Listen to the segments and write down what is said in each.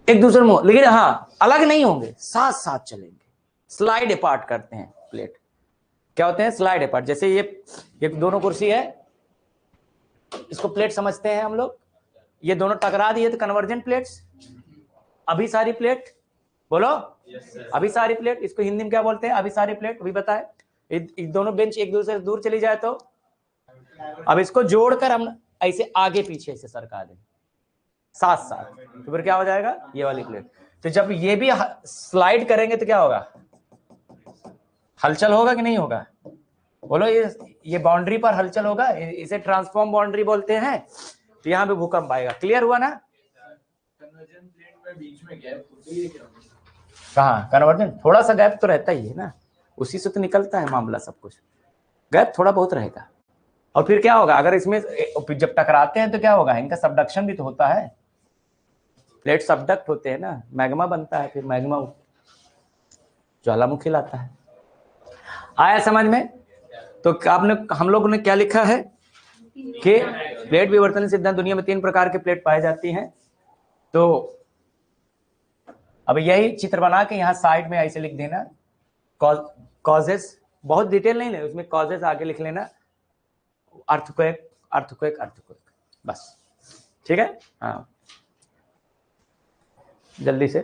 एक दूसरे में, लेकिन हाँ अलग नहीं होंगे, साथ साथ चलेंगे। स्लाइड अपार्ट करते हैं प्लेट, क्या होते हैं स्लाइड अपार्ट। जैसे ये दोनों कुर्सी है, इसको प्लेट समझते हैं हम लोग, ये दोनों टकरा दिए तो कन्वर्जेंट प्लेट्स, अभिसारी प्लेट, बोलो अभिसारी प्लेट। इसको हिंदी में क्या बोलते हैं, अभिसारी प्लेट, अभी बताए। दोनों बेंच एक दूसरे से दूर चली जाए तो, अब इसको जोड़कर हम ऐसे आगे पीछे से सरका दें साथ साथ, तो फिर क्या हो जाएगा, ये वाली प्लेट। तो जब ये भी स्लाइड करेंगे तो क्या होगा, हलचल होगा कि नहीं होगा, बोलो। ये बाउंड्री पर हलचल होगा, इसे ट्रांसफॉर्म बाउंड्री बोलते हैं। तो यहाँ पे भूकंप आएगा। क्लियर हुआ ना। कन्वर्जन प्लेट में बीच में गैप होती है क्या? कहाँ कन्वर्जन, थोड़ा सा गैप तो रहता ही है ना, उसी से तो निकलता है मामला सब कुछ, गैप थोड़ा बहुत रहेगा। और फिर क्या होगा, अगर इसमें जब टकराते हैं तो क्या होगा, इनका सबडक्शन भी तो होता है, प्लेट सबडक्ट होते हैं ना, मैग्मा बनता है, फिर मैग्मा ज्वालामुखी लाता है। आया समझ में। तो आपने, हम लोगों ने क्या लिखा है कि प्लेट विवर्तन सिद्धांत, दुनिया में 3 प्रकार के प्लेट पाई जाती हैं। तो अब यही चित्र बना के यहाँ साइड में ऐसे लिख देना, कॉजेस, बहुत डिटेल नहीं ले उसमें, कॉजेस आगे लिख लेना, अर्थक्वेक अर्थक्वेक अर्थक्वेक, बस ठीक है। हाँ जल्दी से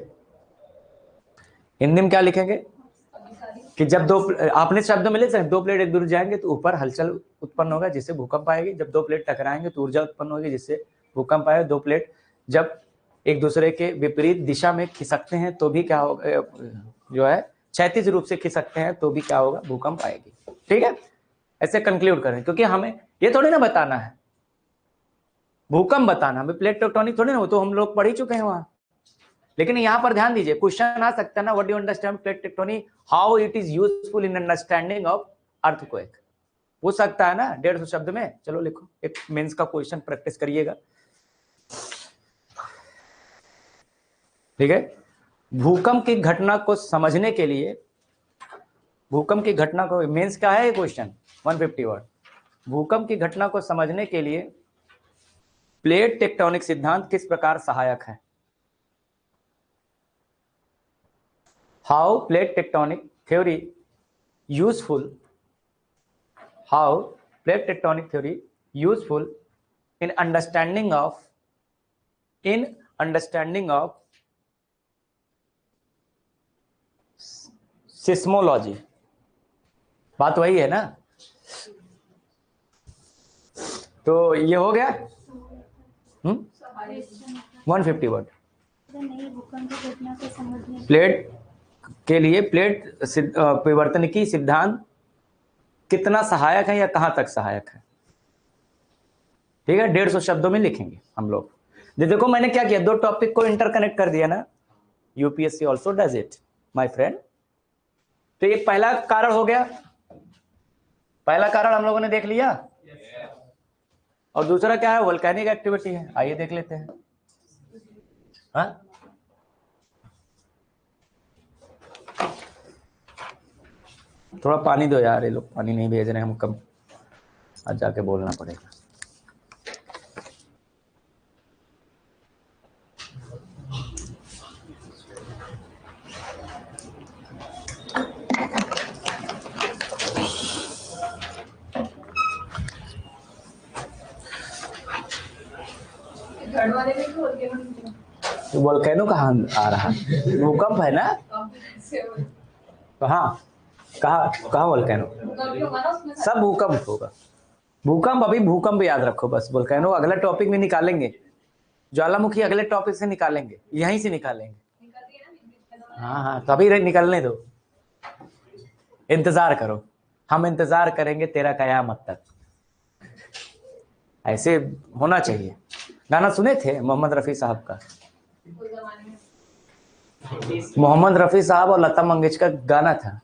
हिंदी में क्या लिखेंगे कि जब दो, आपने शब्द में लिख सकते, दो प्लेट एक दूर जाएंगे तो ऊपर हलचल उत्पन्न होगा जिससे भूकंप आएगी। जब दो प्लेट टकराएंगे तो ऊर्जा उत्पन्न होगी जिससे भूकंप आएगा। दो प्लेट जब एक दूसरे के विपरीत दिशा में खिसकते हैं तो भी क्या होगा, जो है क्षैतिज रूप से खिसकते हैं तो भी क्या होगा, भूकंप आएगी। ठीक है, ऐसे कंक्लूड करें, क्योंकि हमें ये थोड़ी ना बताना है भूकंप बताना, हमें प्लेट टेक्टोनिक थोड़ी ना, वो तो हम लोग पढ़ ही चुके हैं वहां। लेकिन यहाँ पर ध्यान दीजिए, क्वेश्चन आ सकता है ना, what do you understand plate tectonic, how it is useful in understanding of earthquake, पूछ सकता है ना 150 शब्द में। चलो लिखो, एक मेंस का क्वेश्चन प्रैक्टिस करिएगा। ठीक है, भूकंप की घटना को समझने के लिए, भूकंप की घटना को, मेंस का है क्वेश्चन 150 वर्ड, भूकंप की घटना को समझने के लिए प्लेट टेक्टोनिक सिद्धांत किस प्रकार सहायक है। How plate tectonic theory useful, how plate tectonic theory useful in understanding of seismology, बात वही है ना। तो ये हो गया 150 वर्ड। प्लेट के लिए प्लेट परिवर्तनिकी सिद्धांत कितना सहायक है या कहां तक सहायक है, ठीक है, 150 शब्दों में लिखेंगे हम लोग। देखो मैंने क्या किया, दो टॉपिक को इंटरकनेक्ट कर दिया ना, UPSC also does it my friend. तो ये पहला कारण हो गया, पहला कारण हम लोगों ने देख लिया। और दूसरा क्या है, वोल्केनिक एक्टिविटी है, आइए देख लेते हैं। हाँ थोड़ा पानी दो यार, ये लोग पानी नहीं भेज रहे हैं, हम कम आज जाके बोलना पड़ेगा। तो वोल्केनो कहाँ आ रहा, भूकंप है ना, कहाँ कहाँ कहाँ वोल्केनो, सब भूकंप होगा। भूकंप अभी भूकंप याद रखो बस, वोल्केनो अगला टॉपिक में निकालेंगे, ज्वालामुखी अगले टॉपिक से निकालेंगे, यहीं से निकालेंगे। हाँ हाँ तो अभी निकलने दो, इंतजार करो, हम इंतजार करेंगे तेरा कयामत तक, ऐसे होना चाहिए। गाना सुने थे मोहम्मद रफी साहब का, मोहम्मद रफी साहब और लता मंगेशकर का गाना था,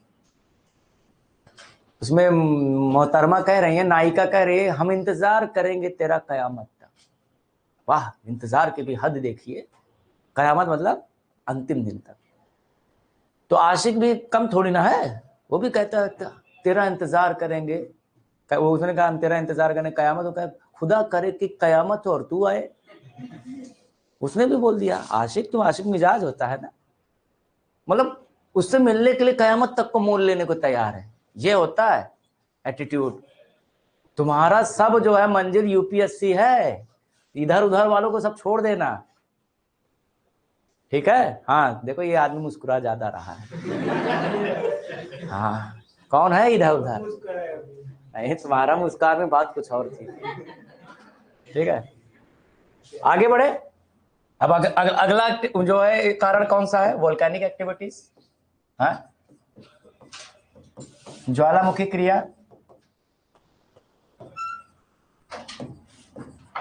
उसमें मोहतरमा कह रही है, नायिका कह रही है, हम इंतजार करेंगे तेरा कयामत तक। वाह, इंतजार की भी हद देखिए, कयामत मतलब अंतिम दिन तक। तो आशिक भी कम थोड़ी ना है, वो भी कहता है तेरा इंतजार करेंगे, वो उसने कहा हम तेरा इंतजार करें कयामत, हो कहा खुदा करे कि कयामत हो और तू आए। उसने भी बोल दिया आशिक तुम आशिक मिजाज होता है ना, मतलब उससे मिलने के लिए कयामत तक को मोल लेने को तैयार है, ये होता है एटीट्यूड। तुम्हारा सब जो है मंजिल यूपीएससी है, इधर उधर वालों को सब छोड़ देना, ठीक है। हाँ देखो ये आदमी मुस्कुरा ज्यादा रहा है। हाँ कौन है इधर उधर, नहीं तुम्हारा मुस्कान में बात कुछ और थी, ठीक है। आगे बढ़े। अब अगला जो है कारण कौन सा है, वोल्केनिक एक्टिविटीज, हाँ ज्वालामुखी क्रिया।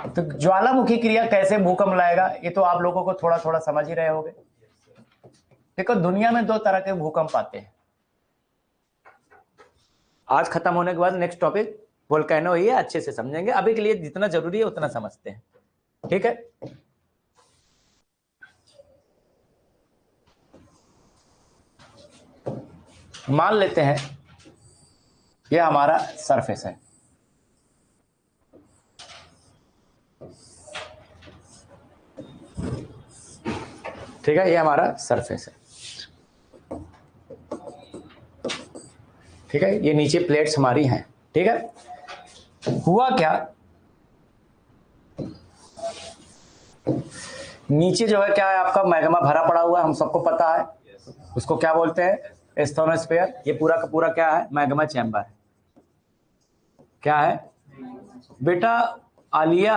तो ज्वालामुखी क्रिया कैसे भूकंप लाएगा, ये तो आप लोगों को थोड़ा थोड़ा समझ ही रहे होंगे। देखो दुनिया में दो तरह के भूकंप आते हैं, आज खत्म होने के बाद नेक्स्ट टॉपिक वोल्केनो ही है, अच्छे से समझेंगे, अभी के लिए जितना जरूरी है उतना समझते हैं, ठीक है। मान लेते हैं ये हमारा सरफेस है, ठीक है, ये हमारा सरफेस है, ठीक है, ये नीचे प्लेट्स हमारी हैं, ठीक है। हुआ क्या, नीचे जो है क्या है आपका मैग्मा भरा पड़ा हुआ है, हम सबको पता है, उसको क्या बोलते हैं, एस्थोनोस्फेयर। ये पूरा का पूरा क्या है, मैग्मा चैम्बर है, क्या है बेटा आलिया,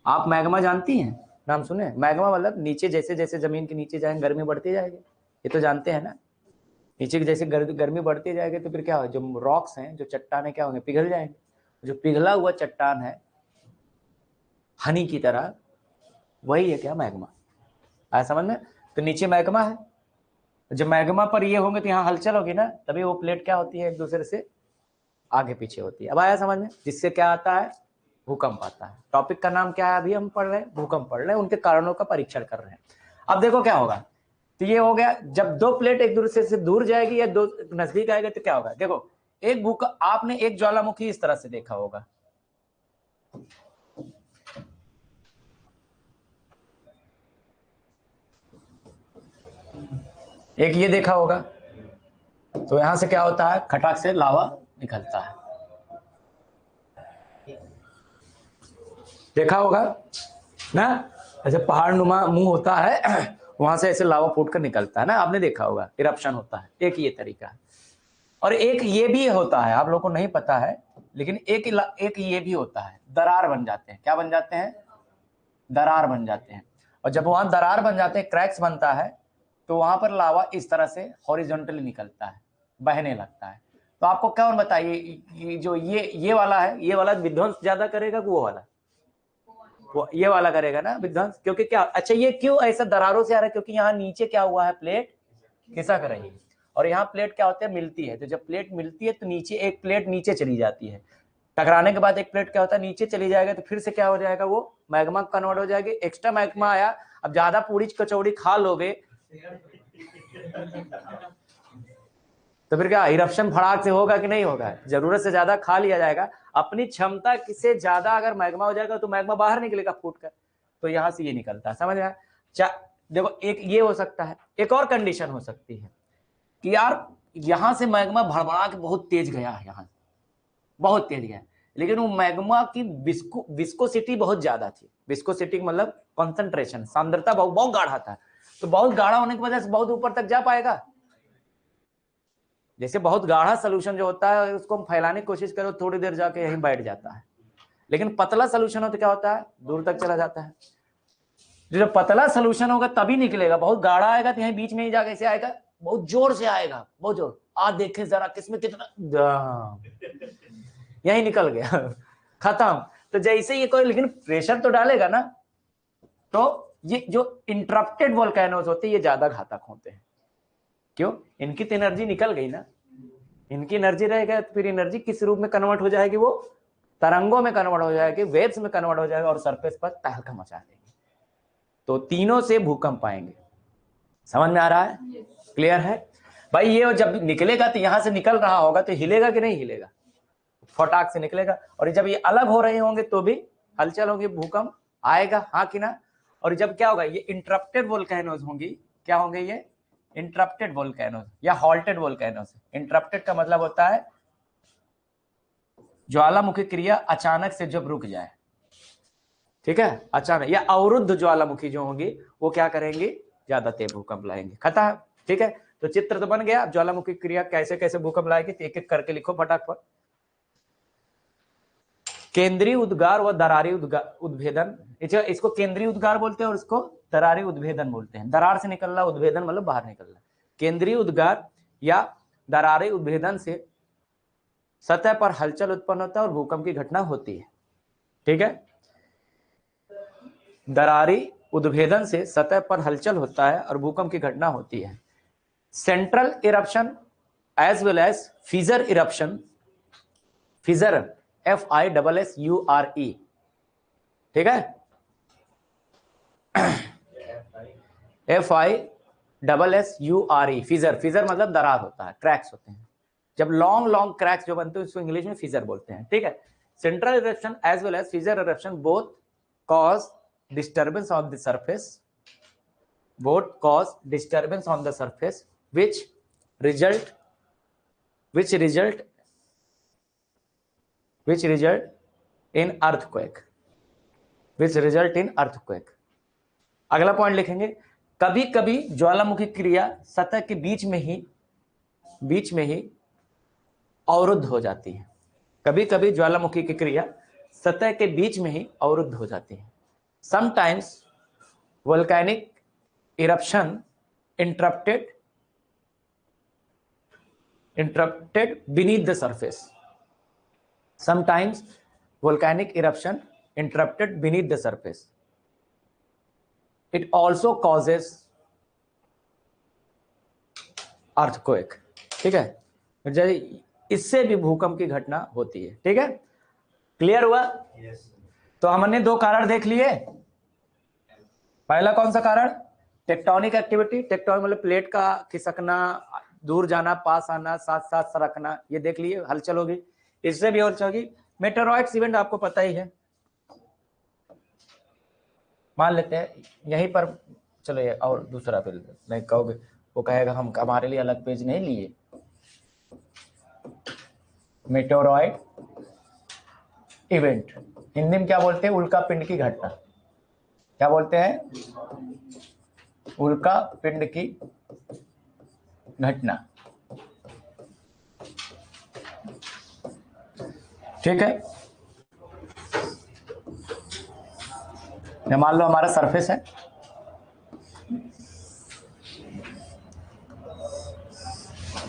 आप मैग्मा जानती हैं, नाम सुने, मैग्मा मतलब नीचे जैसे जैसे जमीन के नीचे जाएंगे गर्मी बढ़ती जाएगी, ये तो जानते हैं ना, नीचे की जैसे गर्मी बढ़ती जाएगी तो फिर क्या हो, जो रॉक्स हैं जो चट्टाने क्या होंगे, पिघल जाएंगे, जो पिघला हुआ चट्टान है हनी की तरह, वही है क्या मैग्मा, आया समझ में। तो नीचे मैग्मा है, जब मैग्मा पर ये होंगे तो यहाँ हलचल होगी ना, तभी वो प्लेट क्या होती है एक दूसरे से आगे पीछे होती है। अब आया समझ में, जिससे क्या आता है, भूकंप आता है। टॉपिक का नाम क्या है, अभी हम पढ़ रहे हैं भूकंप पढ़ रहे हैं, उनके कारणों का परीक्षण कर रहे हैं। अब देखो क्या होगा, तो ये हो गया, जब दो प्लेट एक दूसरे से दूर जाएगी या दो नजदीक आएगा तो क्या होगा, देखो एक भूकंप, आपने एक ज्वालामुखी इस तरह से देखा होगा, एक ये देखा होगा, तो यहां से क्या होता है, खटाक से लावा निकलता है, देखा होगा ना, ऐसे पहाड़ नुमा मुंह होता है, वहां से ऐसे लावा फूट कर निकलता है ना, आपने देखा होगा, इरप्शन होता है, एक ये तरीका है। और एक ये भी होता है, आप लोगों को नहीं पता है, लेकिन एक ये भी होता है, दरार बन जाते हैं, क्या बन जाते हैं, दरार बन जाते हैं। और जब वहां दरार बन जाते हैं, क्रैक्स बनता है, तो वहां पर लावा इस तरह से हॉरिजॉन्टली निकलता है, बहने लगता है। तो आपको क्या और बताइए, जो ये वाला है, ये वाला विध्वंस ज्यादा करेगा कि वो वाला, वो ये वाला करेगा ना विध्वंस, क्योंकि क्या, अच्छा ये क्यों ऐसा दरारों से आ रहा है, क्योंकि यहाँ नीचे क्या हुआ है, प्लेट खिसक रही है, और यहाँ प्लेट क्या होता है, मिलती है, तो जब प्लेट मिलती है तो नीचे एक प्लेट नीचे चली जाती है, टकराने के बाद एक प्लेट क्या होता है, नीचे चली जाएगा, तो फिर से क्या हो जाएगा, वो मैग्मा कन्वर्ट हो जाएगी, एक्स्ट्रा मैग्मा आया। अब ज्यादा पूरी कचौड़ी खा लोगे तो फिर क्या इरप्शन फड़ाक से होगा कि नहीं होगा, जरूरत से ज्यादा खा लिया जाएगा, अपनी क्षमता से ज्यादा अगर मैग्मा हो जाएगा तो मैग्मा बाहर निकलेगा फूट कर, तो यहां से ये निकलता है, समझ आया। देखो एक ये हो सकता है, एक और कंडीशन हो सकती है कि यार यहां से मैग्मा भड़बड़ा के बहुत तेज गया है, यहां बहुत तेज गया, लेकिन वो मैग्मा की विस्कोसिटी बहुत ज्यादा थी, विस्कोसिटी मतलब कॉन्सेंट्रेशन, सांद्रता बहुत गाढ़ा था, तो बहुत गाढ़ा होने की वजह से बहुत ऊपर तक जा पाएगा, जैसे बहुत गाढ़ा सोल्यूशन जो होता है उसको हम फैलाने की कोशिश करो, थोड़ी देर जाके यहीं बैठ जाता है, लेकिन पतला सोल्यूशन हो तो क्या होता है, दूर तक चला जाता है। जो पतला सोल्यूशन होगा तभी निकलेगा, बहुत गाढ़ा आएगा तो यहीं बीच में ही जाके ऐसे आएगा, बहुत जोर से आएगा, बहुत जोर, आज देखे जरा किसमें कितना, यही निकल गया, खत्म। तो जैसे ये कोई लेकिन प्रेशर तो डालेगा ना, तो ये जो इंटरप्टेड वोल्केनोज होते हैं ये ज्यादा घातक होते हैं, क्यों, इनकी तो एनर्जी निकल गई ना, इनकी एनर्जी रहेगा तो फिर एनर्जी किस रूप में कन्वर्ट हो जाएगी, वो तरंगों में कन्वर्ट हो जाएगी, वेव्स में कन्वर्ट हो जाएगा और सरफेस पर तहलका मचा देगी, तो तीनों से भूकंप आएंगे, समझ में आ रहा है, क्लियर है भाई। ये जब निकलेगा तो यहां से निकल रहा होगा तो हिलेगा कि नहीं हिलेगा, फटाक से निकलेगा, और जब ये अलग हो रहे होंगे तो भी हलचल होगी, भूकंप आएगा, हाँ कि ना। और जब क्या होगा, ये इंटरप्टेड वोल्केनोज होंगी, क्या होंगे ये इंटरप्टेड वोल्केनोज या हॉल्टेड वोल्केनोज। इंटरप्टेड का मतलब होता है ज्वालामुखी क्रिया अचानक से जब रुक जाए, ठीक है, अचानक, या अवरुद्ध ज्वालामुखी जो होंगी वो क्या करेंगी, ज्यादा तेज भूकंप लाएंगे। खता, ठीक है, तो चित्र तो बन गया ज्वालामुखी क्रिया कैसे कैसे भूकंप लाएगी, तो एक एक करके लिखो फटाफट। केंद्रीय उद्गार व दरारी उद्भेदन, इसको केंद्रीय उद्गार बोलते हैं और इसको दरारी उद्भेदन बोलते हैं। दरार से निकलना, उद्भेदन मतलब बाहर निकलना। केंद्रीय उद्गार या दरारी उद्भेदन से सतह पर हलचल उत्पन्न होता है और भूकंप की घटना होती है, ठीक है। दरारी उद्भेदन से सतह पर हलचल होता है और भूकंप की घटना होती है। Central eruption as well as fissure eruption, fissure FISSURE, ठीक है, FISSURE, फिजर, फिजर मतलब दरार होता है, क्रैक्स होते हैं। जब लॉन्ग लॉन्ग क्रैक्स जो बनते हैं उसको इंग्लिश में फिजर बोलते हैं, ठीक है। Central eruption as well as fissure eruption both cause disturbance on the surface, both cause disturbance on the surface which result in earthquake, अगला पॉइंट लिखेंगे, कभी कभी ज्वालामुखी क्रिया सतह के बीच में ही अवरुद्ध हो जाती है। कभी कभी ज्वालामुखी की क्रिया सतह के बीच में ही अवरुद्ध हो जाती है। Sometimes volcanic eruption interrupted beneath the surface. Sometimes volcanic eruption interrupted beneath the surface. It also causes earthquake, ठीक है, इससे भी भूकंप की घटना होती है, ठीक है। क्लियर हुआ? yes. तो हमने दो कारण देख लिए। पहला कौन सा कारण, टेक्टोनिक एक्टिविटी, टेक्टोनिक मतलब प्लेट का खिसकना, दूर जाना, पास आना, साथ साथ सरकना, ये देख लिए, हलचल होगी। इससे भी हलचल होगी। मेटेरॉइड्स इवेंट आपको पता ही है, मान लेते हैं यहीं पर, चलो ये और दूसरा फिर नहीं कहोगे, वो कहेगा हम हमारे लिए अलग पेज नहीं लिए। मेटेरॉइड इवेंट हिंदी में क्या बोलते हैं, उल्का पिंड की घटना। क्या बोलते हैं, उल्का पिंड की घटना, ठीक है। मान लो हमारा सरफेस है,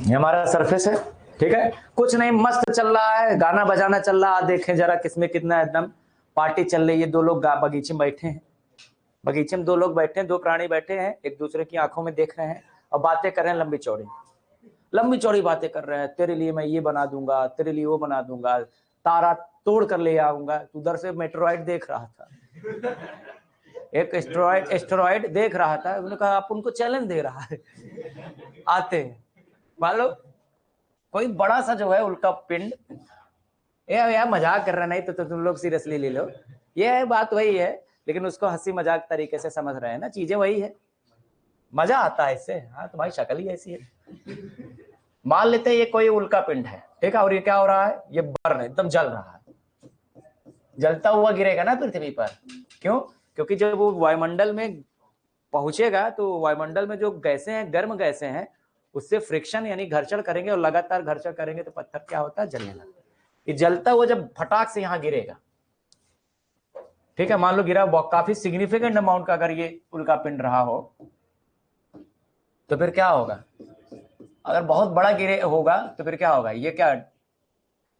ये हमारा सरफेस है, ठीक है, कुछ नहीं, मस्त चल रहा है, गाना बजाना चल रहा है, देखें जरा किसमें कितना एकदम पार्टी चल रही है। दो लोग बगीचे में बैठे हैं, बगीचे में दो लोग बैठे हैं, दो प्राणी बैठे हैं, एक दूसरे की आंखों में देख रहे हैं और बातें कर रहे हैं, लंबी चौड़ी बातें कर रहे हैं। तेरे लिए मैं ये बना दूंगा, तेरे लिए वो बना दूंगा, तारा तोड़ कर ले आऊंगा। उधर से मेटेरॉइड देख रहा था, एक एस्टेरॉइड देख रहा था। उन्होंने कहा आप उनको चैलेंज दे रहा है, आते हैं, मान लो कोई बड़ा सा जो है उल्का पिंड, यार मजाक कर रहा, नहीं तो तुम लोग सीरियसली ले लो, ये बात वही है, लेकिन उसको हंसी मजाक तरीके से समझ रहे हैं ना, चीजें वही है, मजा आता है इससे। हाँ, तुम्हारी शक्ल ही ऐसी है। मान लेते हैं ये कोई उल्का पिंड है, ठीक है, और ये क्या हो रहा है, ये बर्न एकदम जल रहा है, जलता हुआ गिरेगा ना पृथ्वी पर। क्यों? क्योंकि जब वो वायुमंडल में पहुंचेगा तो वायुमंडल में जो गैसें हैं, गर्म गैसें हैं, उससे फ्रिक्शन यानी घर्षण करेंगे, और लगातार घर्षण करेंगे तो पत्थर क्या होता है, जलने लगता है। ये जलता हुआ जब फटाक से यहाँ गिरेगा, ठीक है, मान लो गिरा, काफी सिग्निफिकेंट अमाउंट का अगर ये उल्का पिंड रहा हो तो फिर क्या होगा, अगर बहुत बड़ा गिरे होगा तो फिर क्या होगा, ये क्या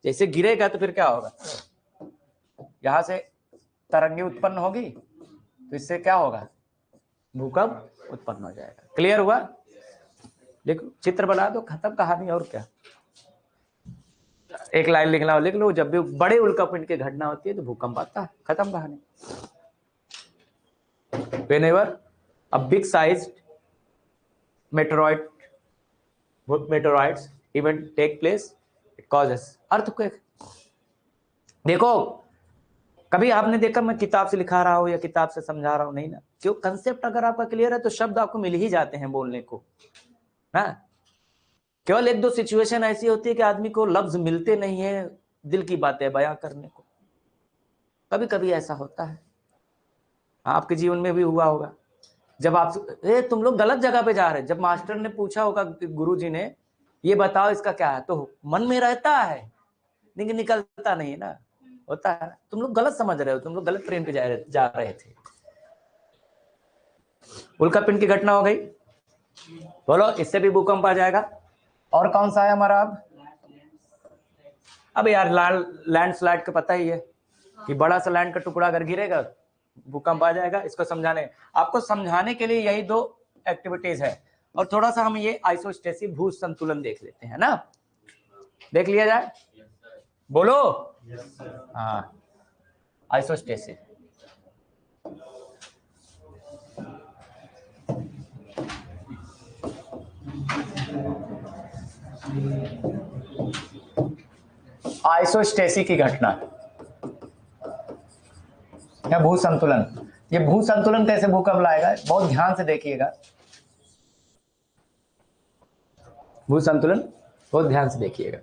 जैसे गिरेगा तो फिर क्या होगा, यहां से तरंगे उत्पन्न होगी, तो इससे क्या होगा, भूकंप उत्पन्न हो जाएगा। क्लियर हुआ? देखो चित्र बना दो, खत्म कहानी। और क्या, एक लाइन लिखना हो लिख लो, जब भी बड़े उल्कापिंड की घटना होती है तो भूकंप आता है, खत्म कहानी। Whenever a big sized meteoroids event take place, it causes earthquake. देखो कभी आपने देखा मैं किताब से लिखा रहा हूं या किताब से समझा रहा हूं, नहीं ना। क्यों? कंसेप्ट अगर आपका क्लियर है तो शब्द आपको मिल ही जाते हैं बोलने को ना। केवल एक दो सिचुएशन ऐसी होती है कि आदमी को लफ्ज मिलते नहीं है दिल की बातें बयां करने को, कभी कभी ऐसा होता है। आपके जीवन में भी हुआ होगा, जब आप तुम लोग गलत जगह पे जा रहे हैं, जब मास्टर ने पूछा होगा गुरुजी ने ये बताओ इसका क्या है, तो मन में रहता है लेकिन निकलता नहीं है ना, होता है। तुम लोग गलत समझ रहे हो, तुम लोग गलत ट्रेन पे जा रहे थे। उल्का पिंड की घटना हो गई, बोलो इससे भी भूकंप आ जाएगा। और कौन सा है हमारा अब यार लैंडस्लाइड का पता ही है कि बड़ा सा लैंड का टुकड़ा अगर गिरेगा भूकंप आ जाएगा। इसको आपको समझाने के लिए यही दो एक्टिविटीज है। और थोड़ा सा हम ये आइसोस्टेसिस भू संतुलन देख लेते हैं ना, देख लिया जाए, बोलो। हाँ, आइसोस्टेसिस। आइसोस्टेसिस की घटना या भू संतुलन। ये भू संतुलन कैसे भूकंप लाएगा, बहुत ध्यान से देखिएगा। भू संतुलन बहुत ध्यान से देखिएगा।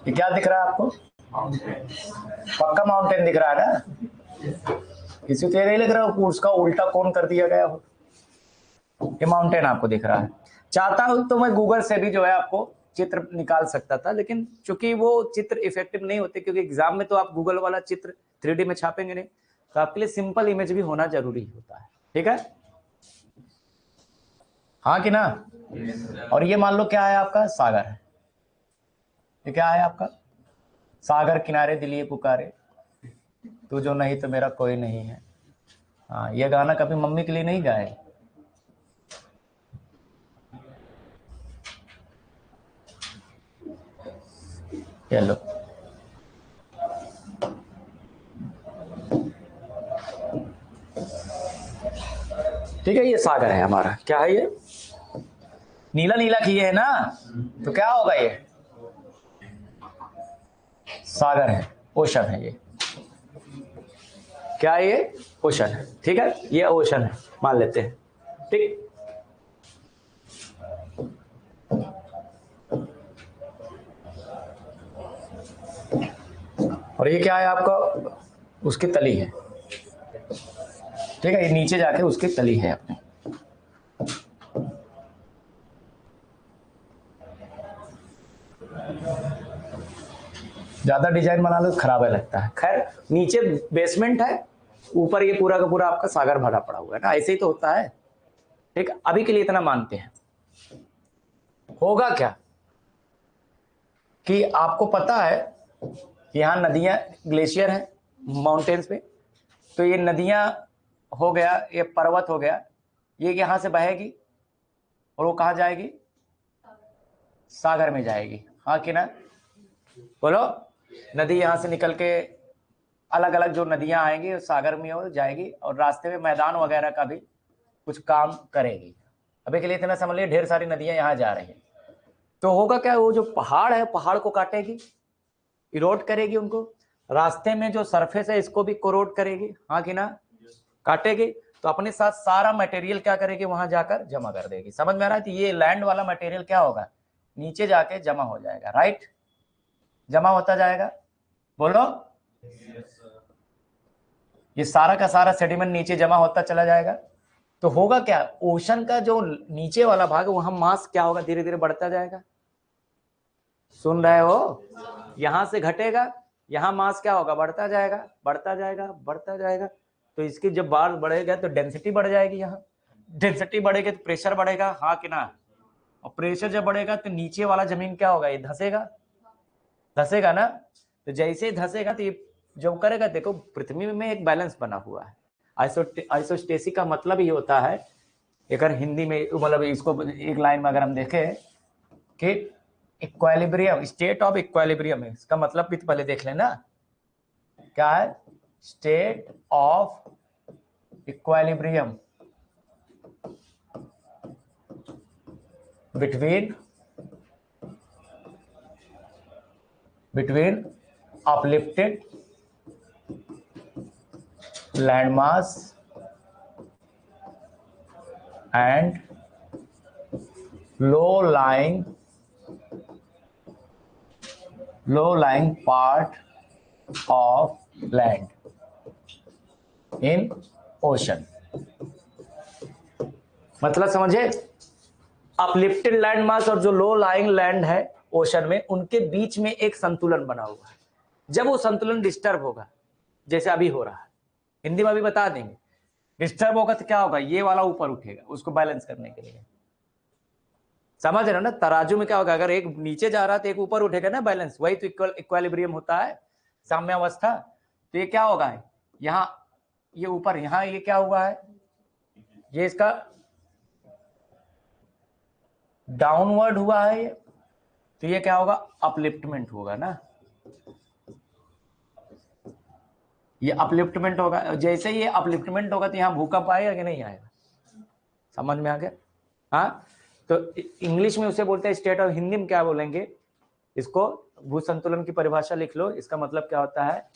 ये क्या दिख रहा है आपको? पक्का माउंटेन दिख रहा है ना। किसी को नहीं लग रहा हो उसका उल्टा कौन कर दिया गया हो। ये माउंटेन आपको दिख रहा है। चाहता हूं तो मैं गूगल से भी जो है आपको चित्र निकाल सकता था, लेकिन चूंकि वो चित्र इफेक्टिव नहीं होते, क्योंकि एग्जाम में तो आप गूगल वाला चित्र 3D में छापेंगे नहीं, तो आपके लिए सिंपल इमेज भी होना जरूरी होता है। ठीक है, हाँ कि ना। और ये मान लो क्या है आपका, सागर है। ये क्या है आपका, सागर किनारे दिल ये पुकारे, तू जो नहीं तो मेरा कोई नहीं है। हाँ, ये गाना कभी मम्मी के लिए नहीं गाए। चलो, ठीक है, ये सागर है हमारा। क्या है ये, नीला नीला किए है ना, तो क्या होगा ये सागर है, ओशन है। ये क्या है, ये ओशन है। ठीक है, ये ओशन है मान लेते हैं। ठीक, और ये क्या है आपका, उसकी तली है। ठीक है, ये नीचे जाके उसकी तली है अपने। ज्यादा डिजाइन बना लो खराब है लगता है। खैर, नीचे बेसमेंट है, ऊपर ये पूरा का पूरा आपका सागर भरा पड़ा हुआ है ना, ऐसे ही तो होता है। ठीक, अभी के लिए इतना मानते हैं। होगा क्या कि आपको पता है यहाँ नदियां, ग्लेशियर है माउंटेन्स पे, तो ये नदियां हो गया, ये पर्वत हो गया, ये यहां से बहेगी और वो कहां जाएगी, सागर में जाएगी। हाँ कि ना, बोलो। नदी यहां से निकल के अलग अलग जो नदियां आएंगी वो सागर में हो जाएगी, और रास्ते में मैदान वगैरह का भी कुछ काम करेगी। अभी के लिए इतना समझ लिया, ढेर सारी नदियां यहाँ जा रही हैं। तो होगा क्या, वो जो पहाड़ है पहाड़ को काटेगी, इरोड करेगी उनको। रास्ते में जो सरफेस है इसको भी कोरोड करेगी। हाँ कि ना, काटेगी, तो अपने साथ सारा मटेरियल क्या करेगी, वहां जाकर जमा कर देगी। समझ में आ रहा है? तो ये लैंड वाला मटेरियल क्या होगा, नीचे जाके जमा हो जाएगा। राइट, जमा होता जाएगा। बोलो, ये सारा का सारा सेडिमेंट नीचे जमा होता चला जाएगा। तो होगा क्या, ओशन का जो नीचे वाला भाग है वहां मास क्या होगा, धीरे धीरे बढ़ता जाएगा। सुन रहे हो, यहां से घटेगा यहाँ मास क्या होगा, बढ़ता जाएगा बढ़ता जाएगा बढ़ता जाएगा, तो इसकी जब बार बढ़ेगा तो डेंसिटी बढ़ जाएगी, यहाँ डेंसिटी बढ़ेगी तो प्रेशर बढ़ेगा, हाँ कि ना, और प्रेशर जब बढ़ेगा तो नीचे वाला जमीन क्या होगा, ये धसेगा, धसेगा ना, तो जैसे ही धसेगा तो ये जो करेगा, देखो पृथ्वी में एक बैलेंस बना हुआ है। आइसोस्टेसी का मतलब ही होता है, अगर हिंदी में मतलब इसको एक लाइन में अगर हम देखें कि इक्विलिब्रियम, स्टेट ऑफ इक्विलिब्रियम है, इसका मतलब भी तो पहले देख लेना क्या है, state of equilibrium between uplifted landmass and low lying part of land in ocean। मतलब समझे, अपलिफ्टेड लैंड मास और जो लो लाइंग लैंड है ओशन में, उनके बीच में एक संतुलन बना हुआ है। जब वो संतुलन डिस्टर्ब होगा, जैसे अभी हो रहा है, हिंदी में भी बता देंगे, डिस्टर्ब होगा तो क्या होगा, ये वाला ऊपर उठेगा उसको बैलेंस करने के लिए, समझ रहे हो ना, तराजू में क्या होगा, अगर एक नीचे जा रहा है तो एक ऊपर उठेगा ना, बैलेंस, वही तो इक्विलिब्रियम होता है, साम्यावस्था। तो ये क्या होगा, यहाँ ये ऊपर, यहाँ ये क्या हुआ है, ये इसका डाउनवर्ड हुआ है ये, तो ये क्या होगा, अपलिफ्टमेंट होगा ना, ये अपलिफ्टमेंट होगा। जैसे ये अपलिफ्टमेंट होगा तो यहाँ भूकंप आएगा कि नहीं आएगा, समझ में आ गया। हाँ, तो इंग्लिश में उसे बोलते हैं स्टेट ऑफ, हिंदी में क्या बोलेंगे इसको, भू संतुलन की परिभाषा लिख लो। इसका मतलब क्या होता है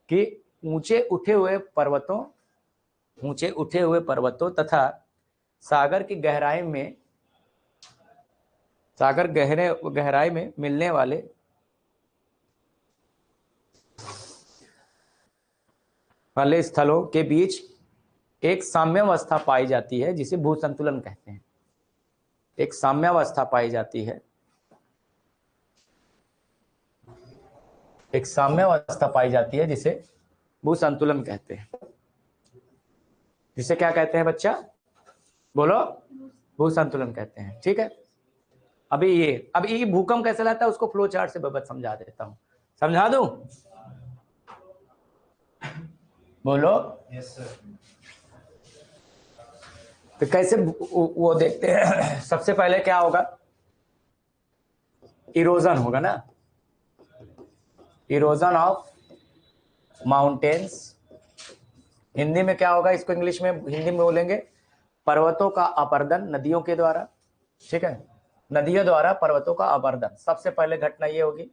कि ऊंचे उठे हुए पर्वतों तथा सागर की गहराई में मिलने वाले स्थलों के बीच एक साम्यावस्था पाई जाती है, जिसे भू संतुलन कहते हैं। एक साम्यावस्था पाई जाती है, जिसे भू संतुलन कहते हैं। जिसे क्या कहते हैं बच्चा, बोलो, भू संतुलन कहते हैं। ठीक है, अब ये भूकंप कैसे लाता है उसको फ्लो चार्ट से बस समझा देता हूं, समझा दूं, बोलो। Yes sir. तो कैसे वो देखते हैं, सबसे पहले क्या होगा, इरोजन होगा ना, इरोजन ऑफ माउंटेन्स। हिंदी में क्या होगा, इसको इंग्लिश में, हिंदी में बोलेंगे पर्वतों का अपर्दन नदियों के द्वारा। ठीक है, नदियों द्वारा पर्वतों का अपर्दन, सबसे पहले घटना ये होगी।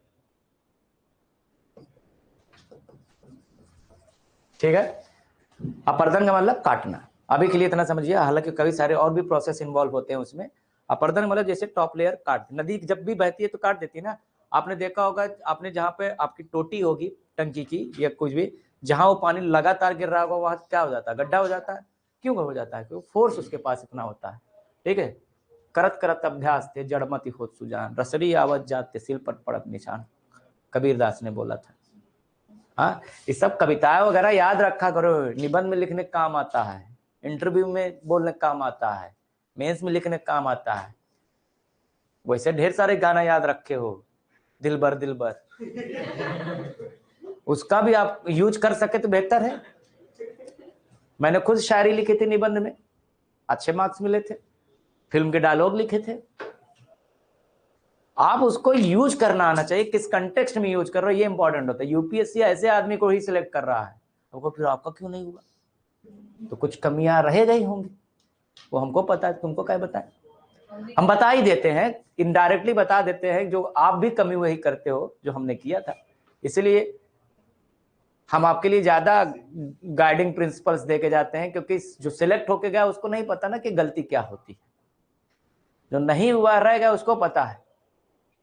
ठीक है, अपर्दन का मतलब काटना, अभी के लिए इतना समझिए, हालांकि कई सारे और भी प्रोसेस इन्वॉल्व होते हैं उसमें। अपर्दन मतलब जैसे टॉप लेयर काट, नदी जब भी बहती है तो काट देती है ना। आपने देखा होगा, आपने जहाँ पे आपकी टोटी होगी टंकी की या कुछ भी, जहां वो पानी लगातार गिर रहा होगा वहां क्या हो जाता है, गड्ढा हो जाता है। क्यों हो जाता है, क्योंकि फोर्स उसके पास इतना होता है। ठीक है, करत करत अभ्यास थे जड़मति होत सुजान, रसड़ी आवत जाते सिल पर पड़त निशान, कबीरदास ने बोला था। हाँ, ये सब कविताएं वगैरह याद रखा करो, निबंध में लिखने का काम आता है, इंटरव्यू में बोलने का काम आता है, मेंस में लिखने का काम आता है। वैसे ढेर सारे गाना याद रखे हो, दिलबर दिलबर, उसका भी आप यूज कर सके तो बेहतर है। मैंने खुद शायरी लिखी थी निबंध में, अच्छे मार्क्स मिले थे, फिल्म के डायलॉग लिखे थे। आप उसको यूज करना आना चाहिए, किस कंटेक्स्ट में यूज कर रहे हो ये इंपॉर्टेंट होता है। यूपीएससी ऐसे आदमी को ही सिलेक्ट कर रहा है, आपको फिर आपका क्यों नहीं हुआ, तो कुछ कमियां रह गई होंगी, वो हमको पता है, तुमको क्या बताए, हम बता ही देते हैं, इनडायरेक्टली बता देते हैं, जो आप भी कमी वही करते हो जो हमने किया था। इसलिए हम आपके लिए ज्यादा गाइडिंग प्रिंसिपल्स देके जाते हैं, क्योंकि जो सिलेक्ट होके गया उसको नहीं पता ना कि गलती क्या होती है, जो नहीं हुआ रहेगा उसको पता है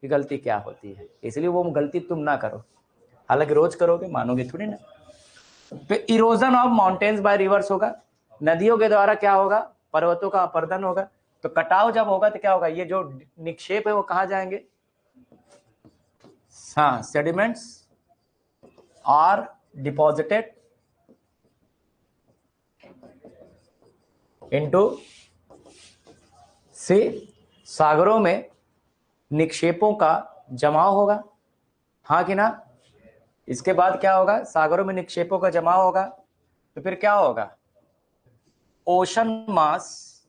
कि गलती क्या होती है, इसलिए वो गलती तुम ना करो। हालांकि रोज करोगे, मानोगे थोड़ी ना। तो erosion of mountains by rivers होगा, नदियों के द्वारा क्या होगा, पर्वतों का अपर्दन होगा। तो कटाव जब होगा तो क्या होगा, ये जो निक्षेप है वो कहाँ जाएंगे, हाँ, सेडिमेंट्स आर डिपॉजिटेड इनटू सी, सागरों में निक्षेपों का जमाव होगा, हाँ कि ना। इसके बाद क्या होगा, सागरों में निक्षेपों का जमाव होगा, तो फिर क्या होगा, ओशन मास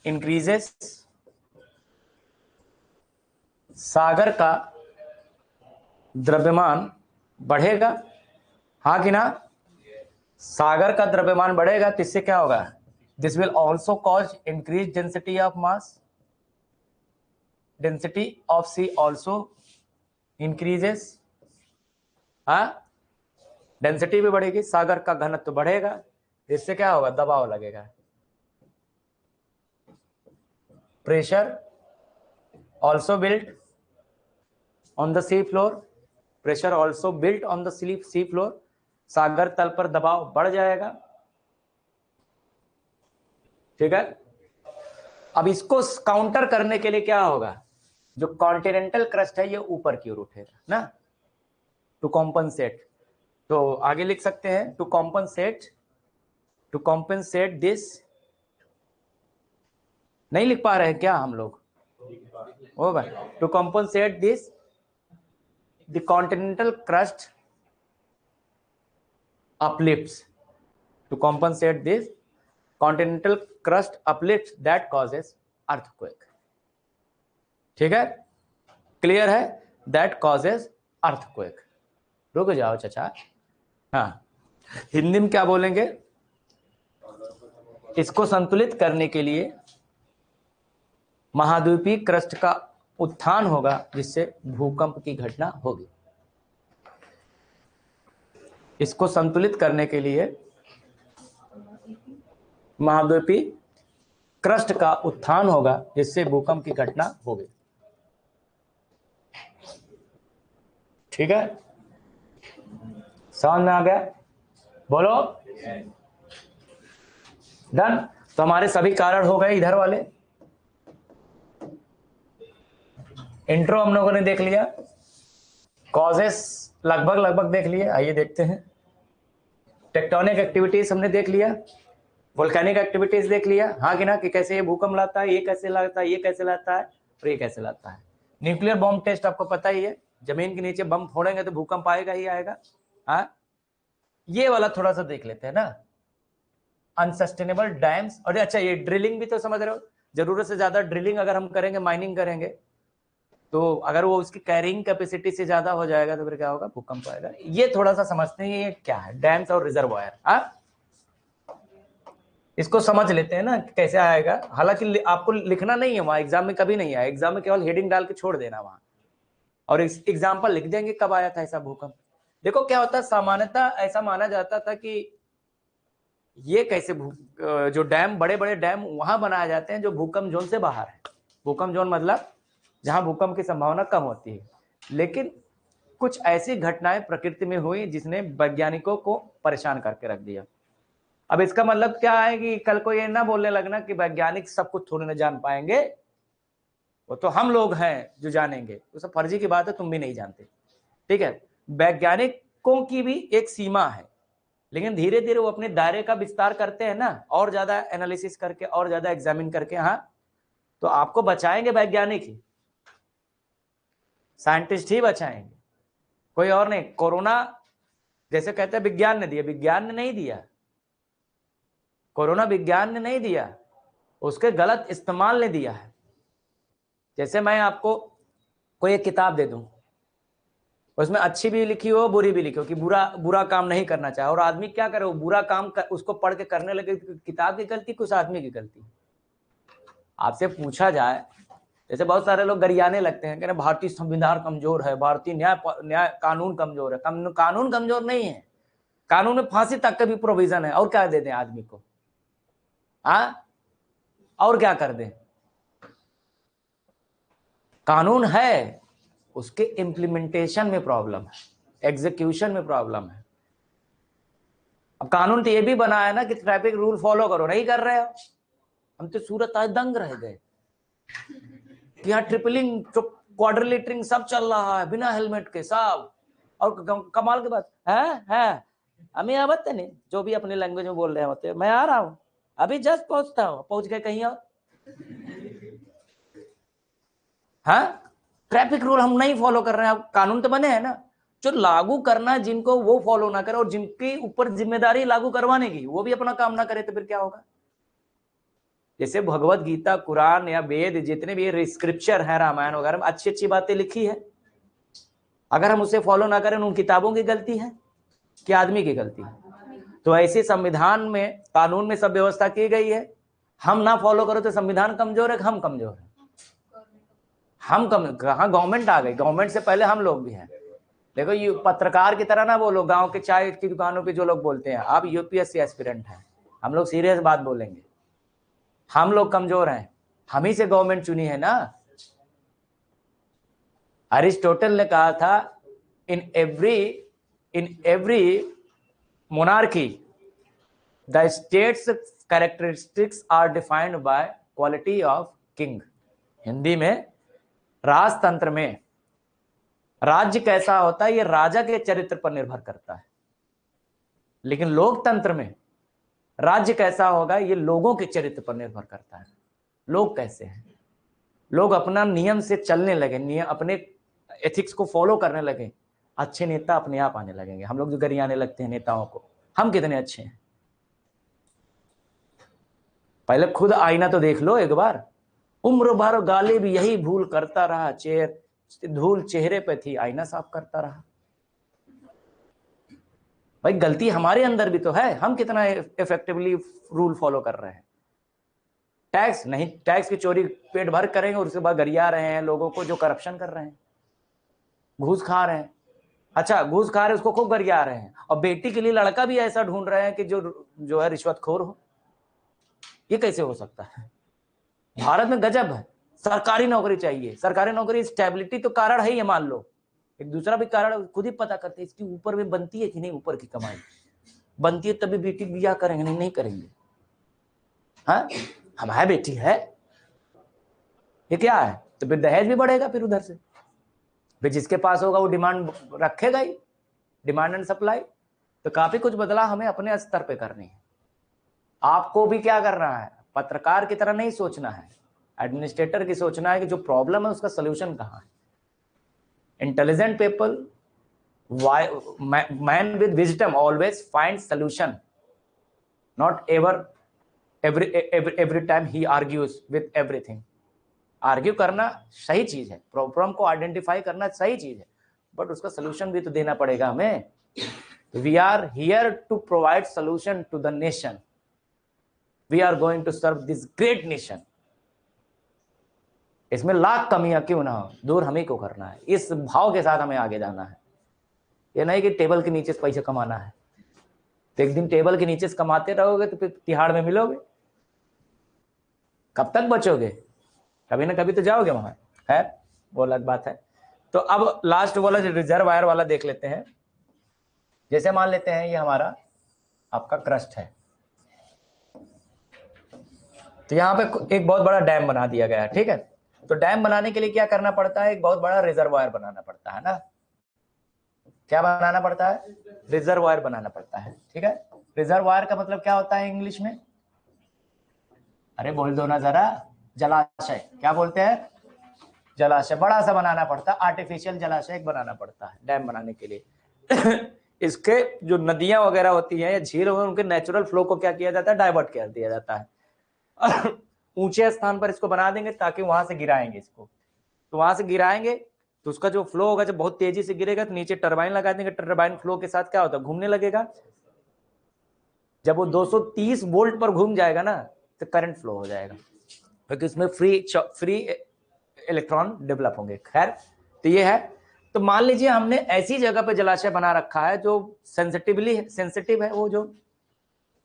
इंक्रीजेस, सागर का द्रव्यमान बढ़ेगा, हाँ कि ना। सागर का द्रव्यमान बढ़ेगा तो इससे क्या होगा, this will also cause increase density of mass, density of sea also increases, हाँ, डेंसिटी भी बढ़ेगी, सागर का घनत्व बढ़ेगा, इससे क्या होगा, दबाव लगेगा, pressure also built on the sea floor, pressure also built on the sea floor, सागर तल पर दबाव बढ़ जाएगा, ठीक है। अब इसको काउंटर करने के लिए क्या होगा, जो कॉन्टिनेंटल क्रस्ट है ये ऊपर की ओर उठेगा ना, टू कॉम्पनसेट, तो आगे लिख सकते हैं टू कॉम्पनसेट दिस, नहीं लिख पा रहे हैं क्या हम लोग, ओ भाई, to compensate this the continental crust uplifts, to compensate this continental crust uplifts that causes earthquake, ठीक है, क्लियर है, that causes earthquake। रुक जाओ चाचा, हाँ, हिंदी में क्या बोलेंगे, इसको संतुलित करने के लिए महाद्वीपीय क्रस्ट का उत्थान होगा जिससे भूकंप की घटना होगी, इसको संतुलित करने के लिए महाद्वीपीय क्रस्ट का उत्थान होगा जिससे भूकंप की घटना होगी, ठीक है, समझ में आ गया, बोलो डन। तो हमारे सभी कारण हो गए इधर वाले, इंट्रो हम लोगों ने देख लिया, कॉजेस लगभग देख लिए, आइए देखते हैं, टेक्टोनिक एक्टिविटीज हमने देख लिया, वोल्केनिक एक्टिविटीज देख लिया, हाँ कि ना, कि कैसे ये भूकंप लाता है, ये कैसे लाता है, ये कैसे लाता है और ये कैसे लाता है। न्यूक्लियर बॉम्ब टेस्ट आपको पता ही है, जमीन के नीचे बम फोड़ेंगे तो भूकंप आएगा ही आएगा, हाँ। ये वाला थोड़ा सा देख लेते हैं ना, अनसस्टेनेबल डैम्स, और अच्छा ये ड्रिलिंग भी तो समझ रहे हो, जरूरत से ज्यादा ड्रिलिंग अगर हम करेंगे, माइनिंग करेंगे, तो अगर वो उसकी कैरिंग कैपेसिटी से ज्यादा हो जाएगा तो फिर क्या होगा, भूकंप आएगा। ये थोड़ा सा समझते हैं ये क्या है, डैम्स और रिजर्वायर, हाँ, इसको समझ लेते हैं ना कैसे आएगा। हालांकि आपको लिखना नहीं है वहां, एग्जाम में कभी नहीं आया, एग्जाम में केवल हेडिंग डाल के छोड़ देना वहां, और एग्जाम्पल लिख देंगे कब आया था ऐसा भूकंप। देखो क्या होता है, सामान्यतः ऐसा माना जाता था कि ये कैसे जो डैम, बड़े बड़े डैम वहां बनाए जाते हैं जो भूकंप जोन से बाहर है, भूकंप जोन मतलब जहां भूकंप की संभावना कम होती है, लेकिन कुछ ऐसी घटनाएं प्रकृति में हुई जिसने वैज्ञानिकों को परेशान करके रख दिया। अब इसका मतलब क्या है कि कल को ये ना बोलने लगना कि वैज्ञानिक सब कुछ थोड़ी ना जान पाएंगे, वो तो हम लोग हैं जो जानेंगे, तो सब फर्जी की बात है, तुम भी नहीं जानते, ठीक है। वैज्ञानिकों की भी एक सीमा है, लेकिन धीरे धीरे वो अपने दायरे का विस्तार करते हैं ना, और ज्यादा एनालिसिस करके, और ज्यादा एग्जामिन करके, हाँ, तो आपको बचाएंगे वैज्ञानिक ही, साइंटिस्ट ही बचाएंगे, कोई और नहीं। कोरोना जैसे कहते हैं विज्ञान ने दिया, विज्ञान ने नहीं दिया, कोरोना विज्ञान ने नहीं दिया, उसके गलत इस्तेमाल ने दिया है। जैसे मैं आपको कोई एक किताब दे दूं, उसमें अच्छी भी लिखी हो बुरी भी लिखी हो कि बुरा काम नहीं करना चाहे, और आदमी क्या करे, वो बुरा काम उसको पढ़ के करने लगे, किताब की गलती कुछ आदमी की गलती। आपसे पूछा जाए, जैसे बहुत सारे लोग गरियाने लगते हैं, कह रहे भारतीय संविधान कमजोर है, भारतीय न्याय कानून कमजोर है, कानून कमजोर नहीं है, कानून में फांसी तक का भी प्रोविजन है, और क्या दे दें आदमी को, और क्या कर दें, कानून है, उसके इम्प्लीमेंटेशन में प्रॉब्लम है, एग्जीक्यूशन में प्रॉब्लम है। अब कानून तो ये भी बना है ना कि ट्रैफिक रूल फॉलो करो, नहीं कर रहे हो। हम तो सूरत आज दंग रह गए कि यहाँ ट्रिपलिंग क्वाड्रिलेटरिंग सब चल रहा है बिना हेलमेट के, सब और कमाल की बात है हमें आवत नहीं, जो भी अपनी लैंग्वेज में बोल रहे होते, मैं आ रहा हूँ अभी जस्ट पहुंचता हूँ, पहुंच गए कहीं और। हाँ, ट्रैफिक रूल हम नहीं फॉलो कर रहे हैं, अब कानून तो बने हैं ना, जो लागू करना है जिनको वो फॉलो ना करे, और जिनके ऊपर जिम्मेदारी लागू करवाने की वो भी अपना काम ना करे, तो फिर क्या होगा। जैसे भगवत गीता, कुरान या वेद, जितने भी स्क्रिप्चर है रामायण वगैरह में अच्छी अच्छी बातें लिखी है, अगर हम उसे फॉलो ना करें, उन किताबों की गलती है कि आदमी की गलती है। तो ऐसे संविधान में, कानून में सब व्यवस्था की गई है, हम ना फॉलो करो तो संविधान कमजोर है, हम कमजोर है। हम कहाँ गवर्नमेंट आ गई, गवर्नमेंट से पहले हम लोग भी हैं। देखो ये पत्रकार की तरह ना बोलो, गांव के चाय की दुकानों पे जो लोग बोलते हैं आप यूपीएससी एस्पिरेंट हैं, हम लोग सीरियस बात बोलेंगे, हम लोग कमजोर हैं, हम ही से गवर्नमेंट चुनी है ना। अरिस्टोटल ने कहा था in every monarchy the states characteristics are defined by quality of king. Hindi में राजतंत्र में राज्य कैसा होता है ये राजा के चरित्र पर निर्भर करता है, लेकिन लोकतंत्र में राज्य कैसा होगा ये लोगों के चरित्र पर निर्भर करता है। लोग कैसे हैं, लोग अपना नियम से चलने लगे, नियम अपने एथिक्स को फॉलो करने लगे, अच्छे नेता अपने आप आने लगेंगे। हम लोग जो गरियाने लगते हैं नेताओं को, हम कितने अच्छे हैं, पहले खुद आईना तो देख लो एक बार। उम्र भर गालिब यही भूल करता रहा, धूल चेहरे पे थी, आईना साफ करता रहा। भाई गलती हमारे अंदर भी तो है, हम कितना इफेक्टिवली रूल फॉलो कर रहे हैं। टैक्स नहीं, टैक्स की चोरी पेट भर करेंगे और उसके बाद गरिया रहे हैं लोगों को जो करप्शन कर रहे हैं, घूस खा रहे हैं। अच्छा घूस खा रहे हैं उसको खूब गरिया रहे हैं, और बेटी के लिए लड़का भी ऐसा ढूंढ रहे हैं कि जो है रिश्वतखोर हो। ये कैसे हो सकता है। भारत में गजब है, सरकारी नौकरी चाहिए, सरकारी नौकरी स्टेबिलिटी तो कारण है, ये मान लो। एक दूसरा भी कारण खुद ही पता करते हैं, इसकी ऊपर में बनती है कि नहीं, ऊपर की कमाई बनती है तभी बेटी ब्याह करेंगे, नहीं करेंगे। हाँ हमारी बेटी है, ये क्या है, तो फिर दहेज भी बढ़ेगा, फिर उधर से फिर जिसके पास होगा वो डिमांड रखेगा ही, डिमांड एंड सप्लाई। तो काफी कुछ बदला हमें अपने स्तर पे करनी है। आपको भी क्या करना है, पत्रकार की तरह नहीं सोचना है, एडमिनिस्ट्रेटर की सोचना है कि जो प्रॉब्लम है उसका सोल्यूशन कहाँ है। Intelligent people, man with wisdom always find solution, not every time he argues with everything। Argue करना सही चीज है, प्रॉब्लम को आइडेंटिफाई करना सही चीज है, बट उसका सोल्यूशन भी तो देना पड़ेगा हमें। We are here to provide solution to the nation, we are going to serve this great nation. इसमें लाख कमियां क्यों ना हो, दूर हमें को करना है, इस भाव के साथ हमें आगे जाना है। ये नहीं कि टेबल के नीचे से पैसे कमाना है, तो एक दिन टेबल के नीचे से कमाते रहोगे तो फिर तिहाड़ में मिलोगे, कब तक बचोगे, कभी ना कभी तो जाओगे वहां। है वो अलग बात है। तो अब लास्ट वाला जो रिजर्वायर वाला देख लेते हैं। जैसे मान लेते हैं ये हमारा आपका क्रस्ट है, तो यहाँ पे एक बहुत बड़ा डैम बना दिया गया है, ठीक है। तो डैम बनाने के लिए क्या करना पड़ता है, एक बहुत बड़ा रिजर्वायर बनाना पड़ता है ना। क्या बनाना पड़ता है, रिजर्वायर बनाना पड़ता है, ठीक है। रिजर्वायर का मतलब क्या होता है इंग्लिश में, अरे बोल दो ना जरा, जलाशय। क्या बोलते हैं, जलाशय बड़ा सा बनाना पड़ता है, आर्टिफिशियल जलाशय बनाना पड़ता है डैम बनाने के लिए। इसके जो नदियां वगैरह होती हैं या झील वगैरह, उनके नेचुरल फ्लो को क्या किया जाता है, डाइवर्ट कर दिया जाता है। ऊंचे स्थान पर इसको बना देंगे ताकि वहां से गिराएंगे इसको, तो वहां से गिराएंगे तो उसका जो फ्लो होगा, जब बहुत तेजी से गिरेगा तो नीचे टरबाइन लगा देंगे, टरबाइन फ्लो के साथ क्या होता है, घूमने लगेगा। जब वो 230 वोल्ट पर घूम जाएगा ना तो करंट फ्लो हो जाएगा, क्योंकि उसमें फ्री इलेक्ट्रॉन डेवलप होंगे। खैर तो ये है। तो मान लीजिए हमने ऐसी जगह पे जलाशय बना रखा है जो सेंसिटिव है, वो जो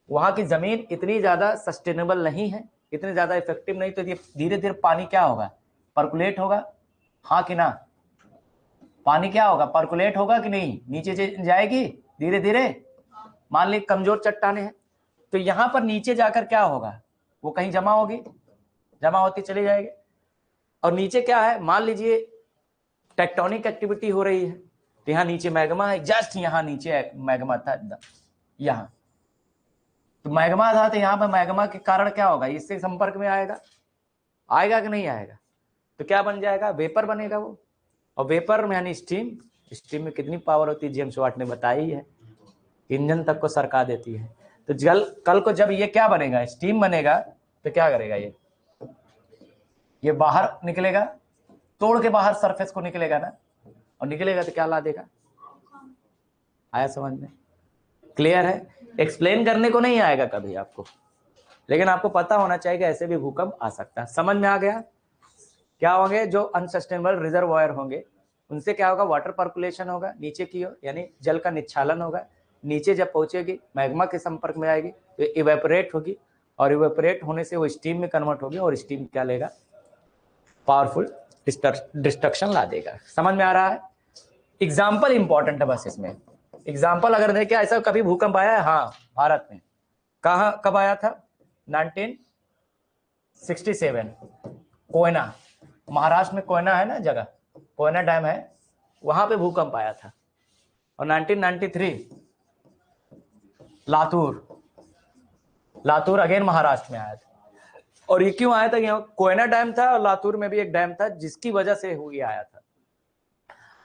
वहां की जमीन इतनी ज्यादा सस्टेनेबल नहीं है, इतनी ज्यादा इफेक्टिव नहीं, तो ये धीरे धीरे पानी क्या होगा, पर्कुलेट होगा, हाँ कि ना। पानी क्या होगा, पर्कुलेट होगा कि नहीं, नीचे जाएगी धीरे धीरे। मान ली कमजोर चट्टाने हैं तो यहां पर नीचे जाकर क्या होगा, वो कहीं जमा होगी, जमा होती चली जाएगी। और नीचे क्या है, मान लीजिए टेक्टोनिक एक्टिविटी हो रही है, तो यहाँ नीचे मैग्मा है, जस्ट यहाँ नीचे मैग्मा था, यहाँ तो मैग्मा था, तो यहाँ पर मैग्मा के कारण क्या होगा, इससे संपर्क में आएगा, आएगा कि नहीं आएगा, तो क्या बन जाएगा, वेपर बनेगा वो। और वेपर में यानी स्टीम, स्टीम में कितनी पावर होती है, जेम्स वाट ने बताई है, इंजन तक को सरका देती है। तो जल कल को जब ये क्या बनेगा, स्टीम बनेगा, तो क्या करेगा, ये बाहर निकलेगा, तोड़ के बाहर सरफेस को निकलेगा ना, और निकलेगा तो क्या ला देगा, आया समझ में, क्लियर है। एक्सप्लेन करने को नहीं आएगा कभी आपको, लेकिन आपको पता होना चाहिए कि ऐसे भी भूकंप आ सकता है। समझ में आ गया। क्या होंगे, जो अनसस्टेनेबल रिजर्वायर होंगे उनसे क्या होगा, वाटर पर्कुलेशन होगा नीचे की ओर, यानी जल का निच्छालन होगा, नीचे जब पहुंचेगी मैग्मा के संपर्क में आएगी तो इवेपोरेट होगी, और इवेपोरेट होने से वो स्टीम में कन्वर्ट होगी, और स्टीम क्या लेगा, पावरफुल डिस्ट्रक्शन ला देगा। समझ में आ रहा है। एग्जाम्पल इंपॉर्टेंट है बस इसमें, एग्जाम्पल अगर देखें ऐसा कभी भूकंप आया है, हाँ भारत में, कहाँ कब आया था, 1967 कोयना, महाराष्ट्र में कोयना है ना जगह, कोयना डैम है, वहां पे भूकंप आया था। और 1993 लातूर अगेन महाराष्ट्र में आया था। और ये क्यों आया था, यहाँ कोयना डैम था और लातूर में भी एक डैम था जिसकी वजह से हुई आया था।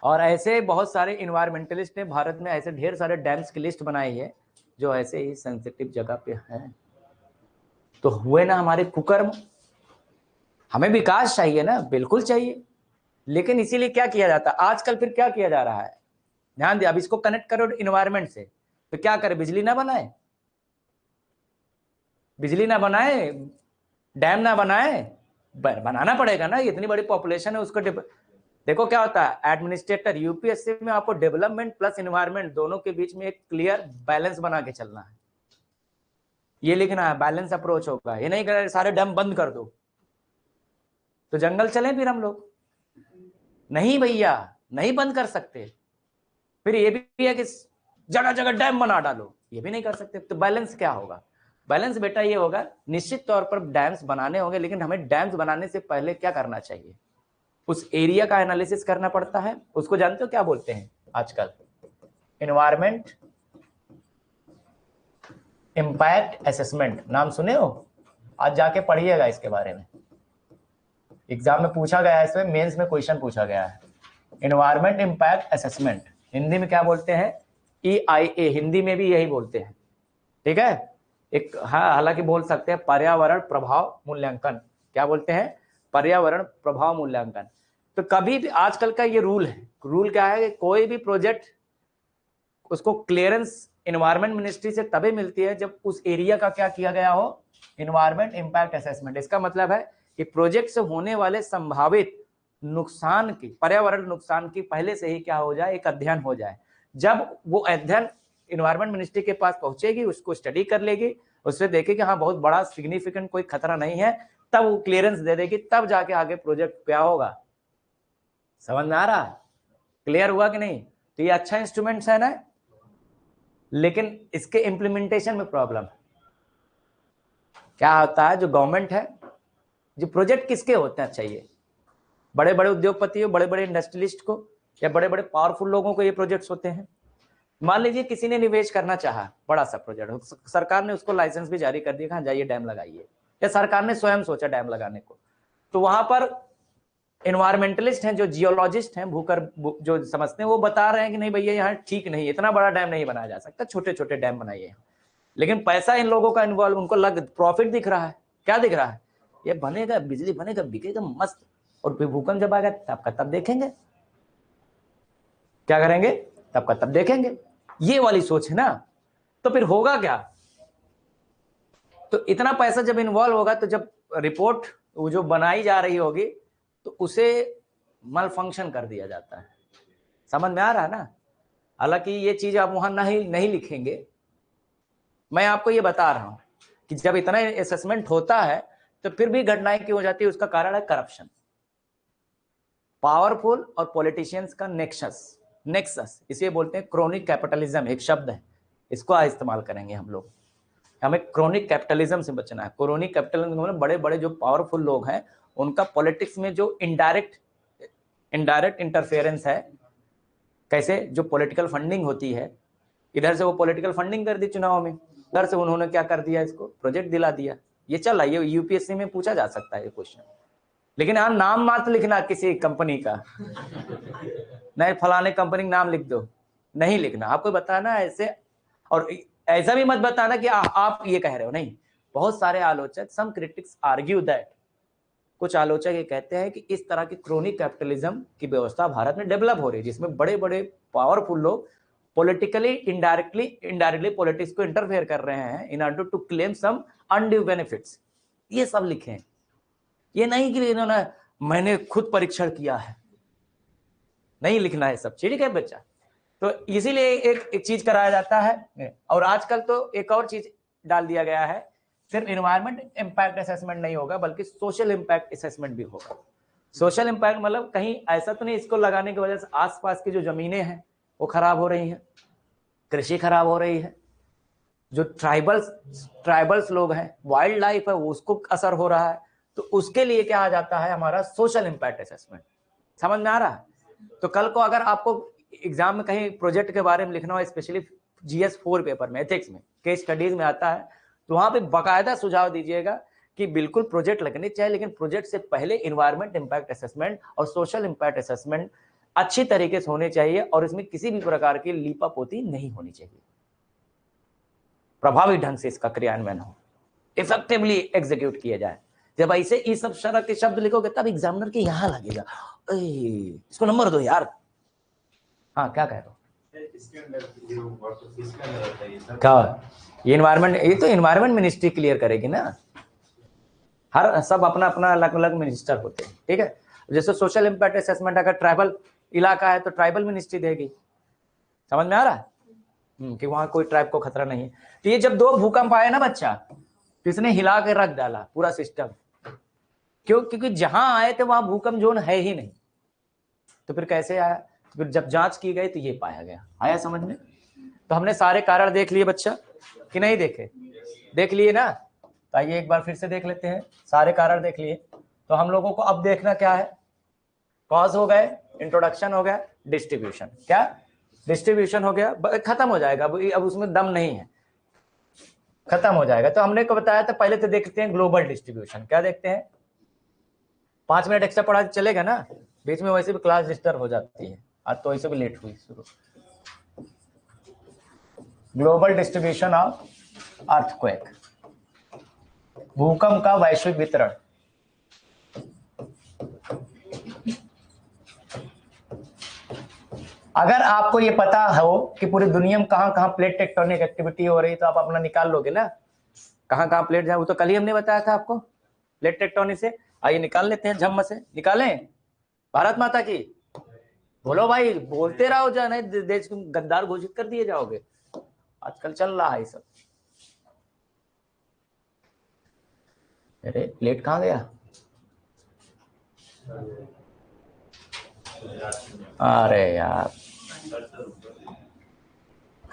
और ऐसे बहुत सारे इन्वायरमेंटलिस्ट ने भारत में ऐसे ढेर सारे डैम्स की लिस्ट बनाई है जो ऐसे ही सेंसिटिव जगह पे हैं। तो हुए ना हमारे कुकर्म, हमें विकास चाहिए ना, बिल्कुल चाहिए, लेकिन इसीलिए क्या किया जाता है आजकल, फिर क्या किया जा रहा है, ध्यान दिया, अब इसको कनेक्ट करो इन्वायरमेंट से, तो क्या करे, बिजली ना बनाए, बिजली ना बनाए, डैम ना बनाए, बनाना पड़ेगा ना, इतनी बड़ी पॉपुलेशन है उसको। देखो क्या होता है, एडमिनिस्ट्रेटर यूपीएससी में आपको डेवलपमेंट प्लस इन्वायरमेंट दोनों के बीच में एक क्लियर बैलेंस बना के चलना है, ये लिखना है, बैलेंस अप्रोच होगा। ये नहीं कर सारे डैम बंद कर दो तो जंगल चले फिर हम लोग, नहीं भैया, नहीं बंद कर सकते। फिर ये भी है कि जगह जगह डैम बना डालो, ये भी नहीं कर सकते। तो बैलेंस क्या होगा, बैलेंस बेटा ये होगा, निश्चित तौर पर डैम्स बनाने होंगे, लेकिन हमें डैम्स बनाने से पहले क्या करना चाहिए, उस एरिया का एनालिसिस करना पड़ता है। उसको जानते हो क्या बोलते हैं आजकल, एनवायरमेंट इंपैक्ट असेसमेंट, नाम सुने हो, आज जाके पढ़िएगा इसके बारे में, एग्जाम में पूछा गया है, इसमें मेंस में क्वेश्चन पूछा गया है। एनवायरमेंट इंपैक्ट असेसमेंट, हिंदी में क्या बोलते हैं, EIA, हिंदी में भी यही बोलते हैं, ठीक है। एक हाँ, हालांकि बोल सकते हैं पर्यावरण प्रभाव मूल्यांकन, क्या बोलते हैं, पर्यावरण प्रभाव मूल्यांकन। तो कभी भी आजकल का ये रूल है, रूल क्या है कि कोई भी प्रोजेक्ट उसको क्लियरेंस एनवायरमेंट मिनिस्ट्री से तभी मिलती है जब उस एरिया का क्या किया गया हो, एनवायरमेंट इंपैक्ट असेसमेंट। इसका मतलब है कि प्रोजेक्ट से होने वाले संभावित नुकसान की, पर्यावरण नुकसान की पहले से ही क्या हो जाए, एक अध्ययन हो जाए। जब वो अध्ययन एनवायरमेंट मिनिस्ट्री के पास पहुंचेगी, उसको स्टडी कर लेगी, उससे देखेगी हाँ बहुत बड़ा सिग्निफिकेंट कोई खतरा नहीं है, तब वो क्लियरेंस दे देगी, तब जाके आगे प्रोजेक्ट क्या होगा। समझ में आ रहा है, क्लियर हुआ कि नहीं। तो ये अच्छा इंस्ट्रूमेंट्स है ना, लेकिन इसके इंप्लीमेंटेशन में प्रॉब्लम है। क्या होता है, जो गवर्नमेंट है, जो प्रोजेक्ट किसके होते हैं चाहिए, बड़े बड़े उद्योगपतियों, बड़े बड़े इंडस्ट्रियलिस्ट को, या बड़े बड़े पावरफुल लोगों को ये प्रोजेक्ट्स होते हैं। मान लीजिए किसी ने निवेश करना चाहा, बड़ा सा प्रोजेक्ट, सरकार ने उसको लाइसेंस भी जारी कर दिया, कहा जाइए डैम लगाइए, या सरकार ने स्वयं सोचा डैम लगाने को, तो वहां पर एनवायरमेंटलिस्ट हैं, जो जियोलॉजिस्ट हैं, भूगर्भ जो समझते हैं, वो बता रहे हैं कि नहीं भैया यहाँ ठीक नहीं, इतना बड़ा डैम नहीं बनाया जा सकता, छोटे छोटे डैम बनाइए। लेकिन पैसा इन लोगों का इन्वॉल्व, उनको प्रॉफिट दिख रहा है, क्या दिख रहा है, ये बनेगा, बिजली बनेगा, बिकेगा मस्त, और भूकंप जब आएगा तब का तब देखेंगे, क्या करेंगे, तब का तब देखेंगे, ये वाली सोच है ना। तो फिर होगा क्या, तो इतना पैसा जब इन्वॉल्व होगा, तो जब रिपोर्ट वो जो बनाई जा रही होगी तो उसे मल फंक्शन कर दिया जाता है। समझ में आ रहा है ना। हालांकि ये चीज आप वहां नहीं लिखेंगे, मैं आपको ये बता रहा हूं कि जब इतना असेसमेंट होता है तो फिर भी घटनाएं क्यों हो जाती है, उसका कारण है करप्शन, पावरफुल और पॉलिटिशियंस का नेक्सस, इसे बोलते हैं क्रोनिक कैपिटलिज्म, एक शब्द है, इसको इस्तेमाल करेंगे हम लोग। हमें क्रोनिक कैपिटलिज्म से बचना है। क्रोनिक कैपिटलिज्म में बड़े बड़े जो पावरफुल लोग हैं, उनका पॉलिटिक्स में जो इनडायरेक्ट इंटरफेरेंस है, कैसे, जो पॉलिटिकल फंडिंग होती है, इधर से वो पॉलिटिकल फंडिंग कर दी चुनाव में, उधर से उन्होंने क्या कर दिया, इसको प्रोजेक्ट दिला दिया। ये चल रहा है, ये यूपीएससी में पूछा जा सकता है ये क्वेश्चन। लेकिन यहाँ नाम मात्र लिखना किसी कंपनी का, नहीं फलाने कंपनी का नाम लिख दो, नहीं लिखना, आपको बताना ऐसे। और ऐसा भी मत बताना कि आप ये कह रहे हो, नहीं। बहुत सारे आलोचक, सम क्रिटिक्स आर्ग्यू दैट, कुछ आलोचक ये कहते हैं कि इस तरह की क्रोनिक कैपिटलिज्म की व्यवस्था भारत में डेवलप हो रही है, जिसमें बड़े बड़े पावरफुल लोग पॉलिटिकली इनडायरेक्टली पॉलिटिक्स को इंटरफेयर कर रहे हैं in order to claim some undue benefits. ये सब लिखे हैं, ये नहीं कि इन्होंने मैंने खुद परीक्षण किया है, नहीं लिखना है सब, ठीक है बच्चा। तो इसीलिए एक चीज कराया जाता है। और आजकल तो एक और चीज डाल दिया गया है, सिर्फ इन्वायरमेंट इम्पैक्ट असेसमेंट नहीं होगा बल्कि सोशल इम्पैक्ट असेसमेंट भी होगा। सोशल इम्पैक्ट मतलब कहीं ऐसा तो नहीं इसको लगाने की वजह से आसपास की जो जमीनें हैं वो खराब हो रही हैं, कृषि खराब हो रही है, जो ट्राइबल्स लोग हैं, वाइल्ड लाइफ है, वो उसको असर हो रहा है, तो उसके लिए क्या आ जाता है हमारा सोशल इम्पैक्ट असेसमेंट। समझ में आ रहा है? तो कल को अगर आपको एग्जाम में कहीं प्रोजेक्ट के बारे में लिखना हो, स्पेशली GS 4 पेपर में, एथिक्स में, केस स्टडीज में आता है, तो वहां पे बाकायदा सुझाव दीजिएगा कि बिल्कुल प्रोजेक्ट लगने चाहिए, लेकिन प्रोजेक्ट से पहले इन्वायरमेंट इम्पैक्ट असेसमेंट और सोशल इम्पैक्ट असेसमेंट अच्छी तरीके से होने चाहिए, और इसमें किसी भी प्रकार की लीपापोती नहीं होनी चाहिए, प्रभावी ढंग से इसका क्रियान्वयन हो, इफेक्टिवली एग्जीक्यूट किया जाए। जब ऐसे इस सब तरह के शब्द लिखोगे तब एग्जामिनर के यहां लगेगा, इसको नंबर दो यार। हाँ क्या कह रहे हो? क्या ये इन्वायरमेंट, ये तो इन्वायरमेंट मिनिस्ट्री क्लियर करेगी ना, हर सब अपना अपना अलग अलग मिनिस्टर होते हैं, ठीक है। जैसे सोशल इम्पैक्ट असेसमेंट अगर ट्राइबल इलाका है तो ट्राइबल मिनिस्ट्री देगी, समझ में आ रहा है कि वहां कोई ट्राइब को खतरा नहीं है। तो ये जब 2 भूकंप आए ना बच्चा, तो इसने हिला के रख डाला पूरा सिस्टम, क्यों? क्योंकि जहां आए थे वहां भूकंप जोन है ही नहीं, तो फिर कैसे आया? तो फिर जब जांच की गई तो ये पाया गया। आया समझ में? तो हमने सारे कारण देख लिए बच्चा कि नहीं देखे? देख लिए ना? तो आइए एक बार फिर से देख लेते हैं, सारे कारण देख लिए। तो हम लोगों को अब देखना क्या है, कॉज हो गए, इंट्रोडक्शन हो गया, डिस्ट्रीब्यूशन, क्या डिस्ट्रीब्यूशन हो गया, खत्म हो जाएगा, अब उसमें दम नहीं है, खत्म हो जाएगा। तो हमने को बताया था पहले, तो देखते हैं ग्लोबल डिस्ट्रीब्यूशन, क्या देखते हैं? 5 मिनट एक्स्ट्रा पढ़ा चलेगा ना, बीच में वैसे भी क्लास डिस्टर्ब हो जाती है, आज तो वैसे भी लेट हुई शुरू। ग्लोबल डिस्ट्रीब्यूशन ऑफ अर्थक्वेक, भूकंप का वैश्विक वितरण। अगर आपको ये पता हो कि पूरी दुनिया में कहां कहां प्लेट टेक्टोनिक एक्टिविटी हो रही, तो आप अपना निकाल लोगे ना, कहां कहां प्लेट जाए, वो तो कल ही हमने बताया था आपको प्लेट टेक्टोनिक से। आइए निकाल लेते हैं, झम्म से निकालें। भारत माता की बोलो भाई, बोलते रहो, जो नहीं देश को गद्दार घोषित कर दिए जाओगे, आजकल चल रहा है सब। अरे प्लेट कहां गया? अरे यार,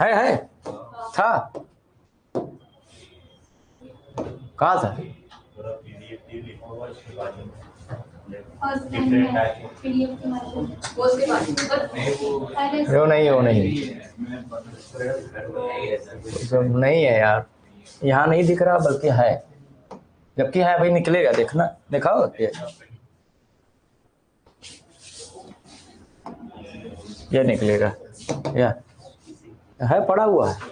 है था, कहा था? वो नहीं है यार, यहाँ नहीं दिख रहा, बल्कि है, जबकि है भाई, निकलेगा, देखना, दिखाओ ये निकलेगा, या है पड़ा हुआ है।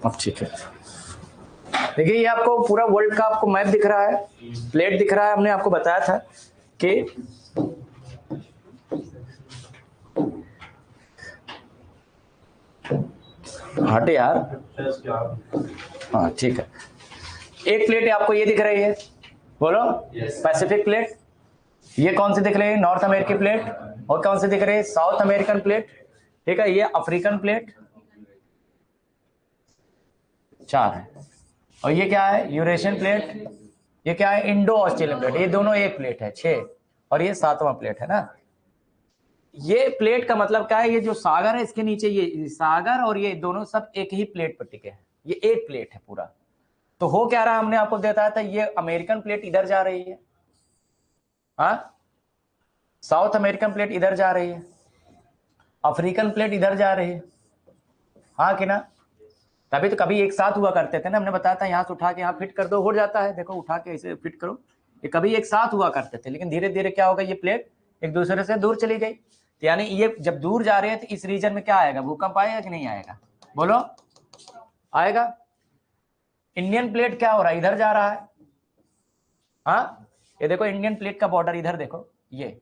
अब ठीक है, देखिए ये आपको पूरा वर्ल्ड का आपको मैप दिख रहा है, प्लेट दिख रहा है। हमने आपको बताया था कि हटे यार, हाँ ठीक है, एक प्लेट आपको ये दिख रही है, बोलो पैसिफिक प्लेट। ये कौन सी दिख रही है? नॉर्थ अमेरिकी प्लेट। और कौन सी दिख रही है? साउथ अमेरिकन प्लेट, ठीक है। ये अफ्रीकन प्लेट, 4 है। और ये क्या है? Eurasian plate. ये क्या है? Indo Australian plate. ये दोनों एक प्लेट है, 6, और ये 7वां प्लेट है ना। ये प्लेट का मतलब क्या है, ये जो सागर है इसके नीचे, ये सागर और ये दोनों सब एक ही प्लेट पर टिके हैं, ये एक प्लेट है पूरा। तो हो क्या रहा, हमने आपको बताया था, ये अमेरिकन प्लेट इधर जा रही है, हाँ, साउथ अमेरिकन प्लेट इधर जा रही है, अफ्रीकन प्लेट इधर जा रही है, हाँ कि ना। तभी तो कभी एक साथ हुआ करते थे ना, हमने बताया था यहाँ से उठा के यहाँ फिट कर दो, हो जाता है, देखो उठा के ऐसे फिट करो, ये कभी एक साथ हुआ करते थे, लेकिन धीरे धीरे क्या होगा, ये प्लेट एक दूसरे से दूर चली गई। तो यानी ये जब दूर जा रहे हैं तो इस रीजन में क्या आएगा, भूकंप आएगा कि नहीं आएगा, बोलो आएगा। इंडियन प्लेट क्या हो रहा है, इधर जा रहा है, हाँ, ये देखो इंडियन प्लेट का बॉर्डर इधर देखो, ये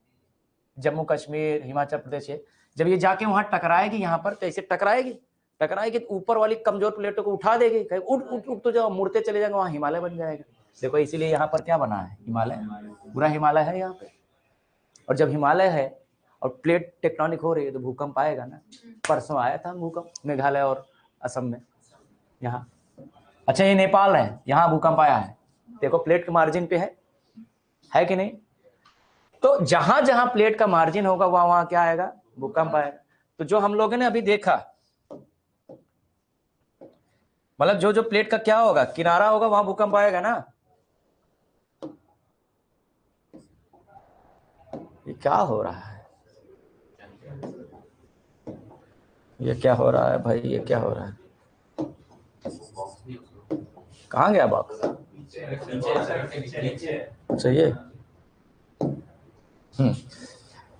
जम्मू कश्मीर हिमाचल प्रदेश है, जब ये जाके वहां टकराएगी यहाँ पर, तो ऐसे टकराएगी तो ऊपर वाली कमजोर प्लेटों को उठा देगी, कहीं उठ उठ उठ तो जब मुड़ते चले जाएंगे वहां हिमालय बन जाएगा। देखो इसीलिए यहाँ पर क्या बना है, हिमालय, पूरा हिमालय है यहाँ पे। और जब हिमालय है और प्लेट टेक्टोनिक हो रही है तो भूकंप आएगा ना। परसों आया था भूकंप मेघालय और असम में, यहाँ। अच्छा ये नेपाल है, यहाँ भूकंप आया है, देखो प्लेट के मार्जिन पे है कि नहीं। तो जहां जहां प्लेट का मार्जिन होगा वहां वहां क्या आएगा, भूकंप आएगा। तो जो हम लोगों ने अभी देखा, मतलब जो जो प्लेट का क्या होगा, किनारा होगा, वहां भूकंप आएगा ना। ये क्या हो रहा है, ये क्या हो रहा है भाई, ये क्या हो रहा है, कहाँ गया बॉक्स, अच्छा ये।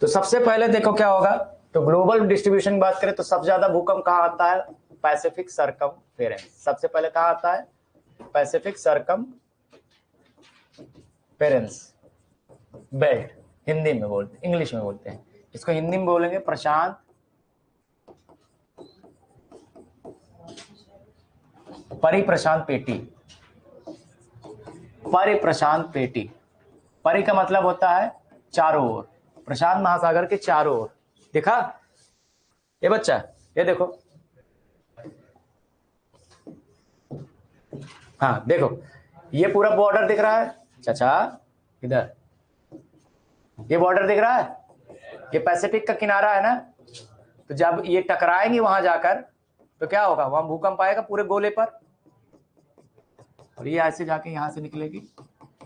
तो सबसे पहले देखो क्या होगा, तो ग्लोबल डिस्ट्रीब्यूशन की बात करें तो सबसे ज्यादा भूकंप कहाँ आता है, पैसिफिक सरकमफेरेंस। सबसे पहले कहाँ आता है, पैसिफिक सरकमफेरेंस बेल्ट, हिंदी में बोलते, इंग्लिश में बोलते हैं इसको, हिंदी में बोलेंगे प्रशांत परिप्रशांत पेटी, परिप्रशांत पेटी। परि का मतलब होता है चारों ओर, प्रशांत महासागर के चारों ओर। देखा ये बच्चा, ये देखो, हाँ देखो ये पूरा बॉर्डर दिख रहा है चाचा, इधर ये बॉर्डर दिख रहा है, ये पैसिफिक का किनारा है ना। तो जब ये टकराएंगी वहां जाकर तो क्या होगा, वहां भूकंप आएगा पूरे गोले पर, और ये ऐसे जाके यहां से निकलेगी।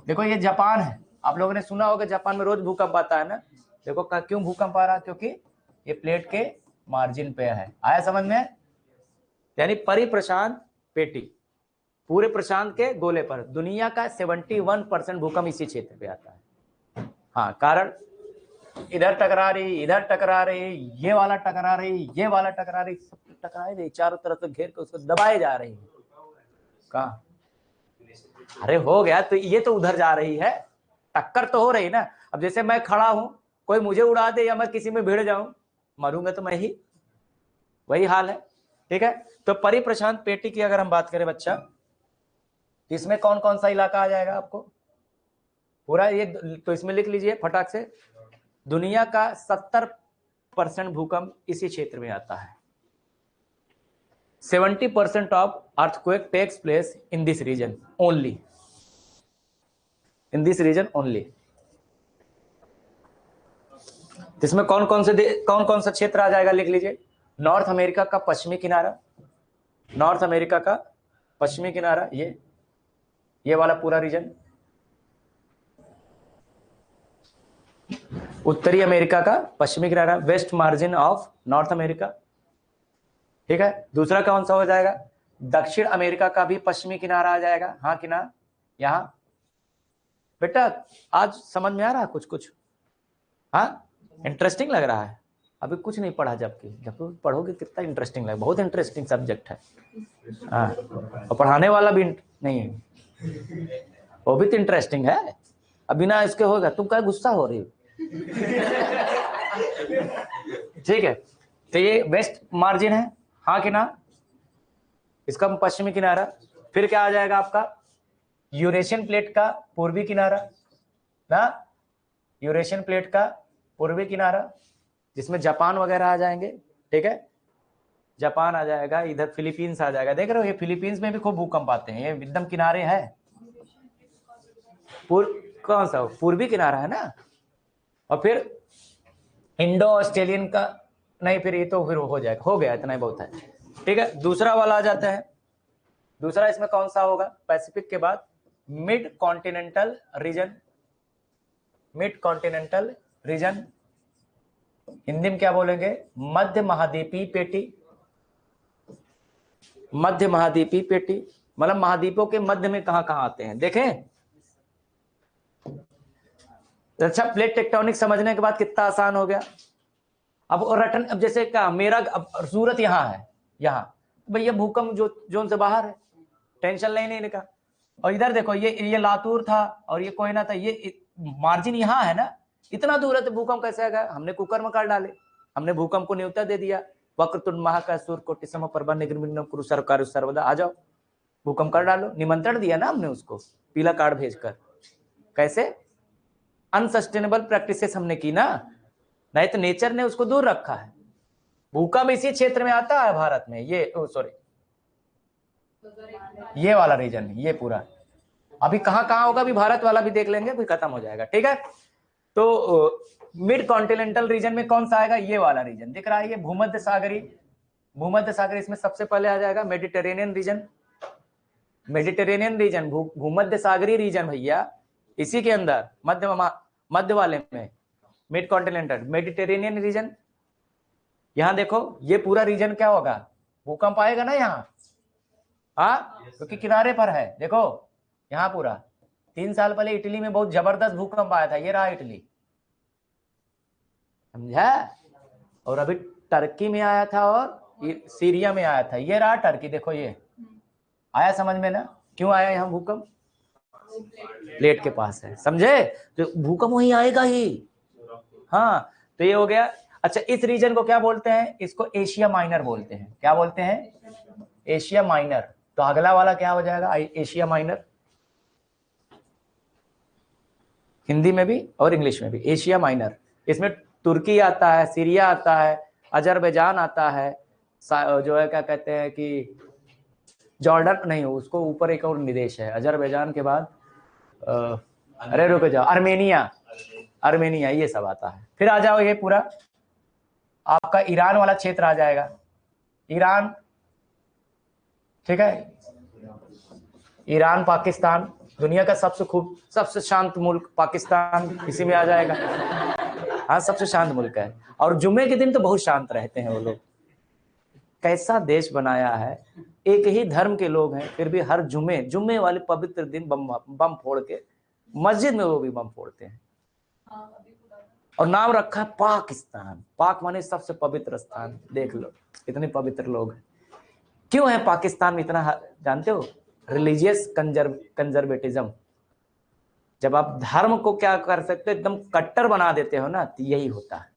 देखो ये जापान है, आप लोगों ने सुना होगा जापान में रोज भूकंप आता है ना। देखो क्यों भूकंप आ रहा है, क्योंकि ये प्लेट के मार्जिन पे है। आया समझ में, यानी परिप्रशांत पेटी, पूरे प्रशांत के गोले पर दुनिया का 71% भूकंप इसी क्षेत्र पे आता है। हाँ, कारण इधर टकरा रही, इधर टकरा रही, ये वाला टकरा रही, ये वाला टकरा रही, सब टकरा रही, चारों तरफ से घेर के उसको दबाए जा रही है। कहाँ, अरे हो गया, तो ये तो उधर जा रही है, टक्कर तो हो रही ना। अब जैसे मैं खड़ा हूं, कोई मुझे उड़ा दे या मैं किसी में भिड़ जाऊं, मरूंगा तो मैं ही, वही हाल है, ठीक है। तो परिप्रशांत पेटी की अगर हम बात करें बच्चा, इसमें कौन कौन सा इलाका आ जाएगा आपको पूरा, ये तो इसमें लिख लीजिए फटाक से, दुनिया का 70% भूकंप इसी क्षेत्र में आता है। 70% of earthquake takes place in this region only, in this region only. इसमें कौन कौन सा क्षेत्र आ जाएगा, लिख लीजिए। नॉर्थ अमेरिका का पश्चिमी किनारा, नॉर्थ अमेरिका का पश्चिमी किनारा, ये वाला पूरा रीजन। उत्तरी अमेरिका का पश्चिमी किनारा, west margin of North America, ठीक है। दूसरा कौन सा हो जाएगा, दक्षिण अमेरिका का भी पश्चिमी किनारा आ जाएगा, हाँ कि ना। यहां बेटा आज समझ में आ रहा है कुछ कुछ, हाँ इंटरेस्टिंग लग रहा है। अभी कुछ नहीं पढ़ा, जब पढ़ोगे कितना इंटरेस्टिंग लगे, बहुत इंटरेस्टिंग सब्जेक्ट है। हाँ, और पढ़ाने वाला भी नहीं है, वो भी तो इंटरेस्टिंग है। अब बिना इसके होगा, तुम क्या गुस्सा हो रही हो ठीक है। तो ये वेस्ट मार्जिन है, हाँ कि ना, इसका पश्चिमी किनारा। फिर क्या आ जाएगा आपका, यूरेशियन प्लेट का पूर्वी किनारा ना, यूरेशियन प्लेट का पूर्वी किनारा, जिसमें जापान वगैरह आ जाएंगे, ठीक है। जापान आ जाएगा, इधर फिलीपींस आ जाएगा, देख रहे हो ये फिलीपींस में भी खूब भूकंप आते हैं, ये एकदम किनारे है, कौन सा पूर्वी किनारा है ना। और फिर इंडो ऑस्ट्रेलियन का नहीं, फिर ये तो फिर हो जाएगा, हो गया, इतना ही बहुत है। ठीक है, दूसरा वाला आ जाता है। दूसरा इसमें कौन सा होगा? पैसिफिक के बाद mid continental region. Mid continental region Hindi में क्या बोलेंगे? मध्य महाद्वीपीय पेटी। मध्य महाद्वीपीय पेटी मतलब महाद्वीपों के मध्य में कहां कहां आते हैं, देखें। अच्छा, प्लेट टेक्टोनिक समझने के बाद कितना आसान हो गया। अब रटन, अब जैसे क्या मेरा, अब सूरत यहाँ है, यहाँ भैया भूकंप जो जोन से बाहर है, टेंशन नहीं निका। और इधर देखो, ये लातूर था और ये कोयना था, ये मार्जिन यहाँ है ना, इतना दूर है तो भूकंप कैसे आएगा? हमने कुकर में कर डाले, हमने भूकंप को न्योता दे दिया। वक्रतुंड महाकाय कोटि समप्रभा निर्विघ्नं कुरु सर्वकारु सर्वदा, आ जाओ भूकंप कर डालो। निमंत्रण दिया ना हमने उसको, पीला कार्ड भेजकर। कैसे? अनसस्टेनेबल प्रैक्टिसेस हमने की ना, नहीं तो नेचर ने उसको दूर रखा है। भूकंप इसी क्षेत्र में आता है भारत में, ये सॉरी ये वाला रीजन, ये पूरा। अभी कहां कहां होगा अभी भारत वाला भी देख लेंगे, फिर खत्म हो जाएगा। ठीक है, तो मिड कॉन्टिनेंटल रीजन में कौन सा आएगा? ये वाला रीजन दिख रहा है, ये भूमध्य सागरी। भूमध्य सागरी इसमें सबसे पहले आ जाएगा। मेडिटेरेनियन रीजन, मेडिटेरेनियन रीजन, भूमध्य सागरी रीजन भैया, इसी के अंदर मध्य वाले में मिड कॉन्टिनेंटल मेडिटेरेनियन रीजन। यहां देखो, ये पूरा रीजन क्या होगा? भूकंप आएगा ना यहाँ, हाँ, क्योंकि किनारे पर है। देखो यहाँ पूरा 3 साल पहले इटली में बहुत जबरदस्त भूकंप आया था, ये रहा इटली, समझा? और अभी टर्की में आया था और सीरिया में आया था, ये रहा टर्की। देखो ये आया समझ में ना, क्यों आया यहाँ भूकंप? प्लेट के पास है, समझे? तो भूकंप वहीं आएगा ही। हाँ, तो ये हो गया। अच्छा, इस रीजन को क्या बोलते हैं? इसको एशिया माइनर बोलते हैं। क्या बोलते हैं? Asia minor. तो अगला वाला क्या हो जाएगा? एशिया माइनर, हिंदी में भी और इंग्लिश में भी एशिया माइनर। इसमें तुर्की आता है, सीरिया आता है, अजरबैजान आता है, जो है क्या कहते हैं कि जॉर्डन नहीं, उसको ऊपर एक और निदेश है अजरबैजान के बाद, अरे रुको जाओ, आर्मेनिया, आर्मेनिया, ये सब आता है। फिर आ जाओ, ये पूरा आपका ईरान वाला क्षेत्र आ जाएगा, ईरान। ठीक है, ईरान, पाकिस्तान, दुनिया का सबसे शांत मुल्क पाकिस्तान इसी में आ जाएगा। हाँ, सबसे शांत मुल्क है, और जुम्मे के दिन तो बहुत शांत रहते हैं वो लोग। कैसा देश बनाया है, एक ही धर्म के लोग हैं, फिर भी हर जुम्मे वाले पवित्र दिन बम फोड़ के, मस्जिद में वो भी बम फोड़ते हैं। और नाम रखा है पाकिस्तान। पाक माने सबसे पवित्र स्थान। देख लो इतने पवित्र लोग हैं। क्यों है पाकिस्तान में इतना, जानते हो? Religious conservatism. जब आप धर्म को क्या कर सकते हो, एकदम कट्टर बना देते हो ना, तो यही होता है।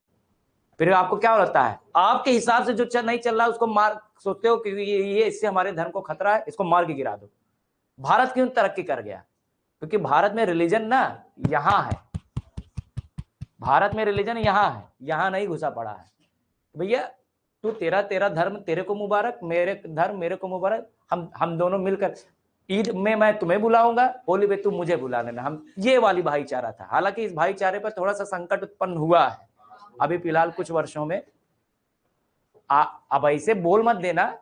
फिर आपको क्या होता है? आपके हिसाब से जो नहीं चल रहा है उसको मार, सोचते हो कि ये इससे हमारे धर्म को खतरा है, इसको मार के गिरा दो। भारत क्यों तरक्की कर गया? क्योंकि भारत में रिलीजन ना यहाँ है, भारत में रिलीजन यहाँ है, यहाँ नहीं घुसा पड़ा है। भैया तू तेरा धर्म तेरे को मुबारक, मेरे धर्म मेरे को मुबारक, हम दोनों मिलकर ईद में मैं तुम्हें बुलाऊंगा, होली में तुम मुझे बुला लेना। हम ये वाली भाईचारा था। हालांकि इस भाईचारे पर थोड़ा सा संकट उत्पन्न हुआ है अभी फिलहाल कुछ वर्षों में। अब ऐसे बोल मत देना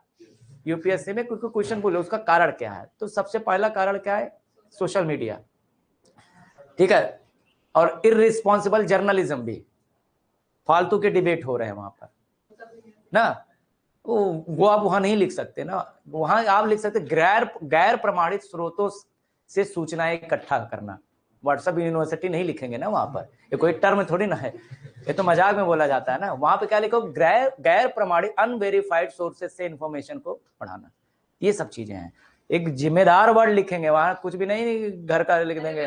यूपीएससी में, क्योंकि क्वेश्चन बोले उसका कारण क्या है। तो सबसे पहला कारण क्या है? सोशल मीडिया, ठीक है, और इररिस्पॉन्सिबल जर्नलिज्म भी। फालतू के डिबेट हो रहे हैं वहां पर ना, वो आप वहां नहीं लिख सकते ना। वहां आप लिख सकते गैर प्रमाणित स्रोतों से सूचनाएं इकट्ठा करना। व्हाट्सएप यूनिवर्सिटी नहीं लिखेंगे ना वहां पर, ये कोई टर्म थोड़ी ना है, ये तो मजाक में बोला जाता है ना। वहां पे क्या लिखो? गैर प्रमाणित अनवेरिफाइड सोर्सेस से इंफॉर्मेशन को पढ़ाना। ये सब चीजें हैं। एक जिम्मेदार वर्ड लिखेंगे, वहां कुछ भी नहीं घर का लिख देंगे।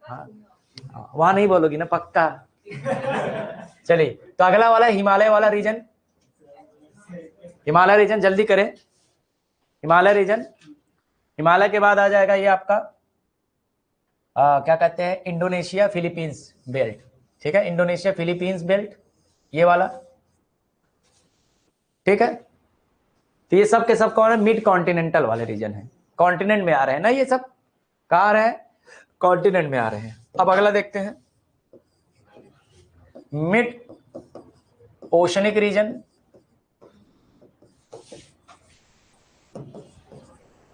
हाँ, वहां नहीं बोलोगी ना पक्का। चलिए, तो अगला वाला हिमालय वाला रीजन। हिमालय रीजन जल्दी करें। हिमालय रीजन, हिमालय के बाद आ जाएगा ये आपका क्या कहते हैं, इंडोनेशिया फिलीपींस बेल्ट। ठीक है, इंडोनेशिया फिलीपींस बेल्ट, ये वाला। ठीक है, तो ये सब के सब कौन है? मिड कॉन्टिनेंटल वाले रीजन है। कॉन्टिनेंट में आ रहे हैं ना ये सब, कहाँ आ रहे हैं? कॉन्टिनेंट में आ रहे हैं। अब अगला देखते हैं, मिड ओशनिक रीजन,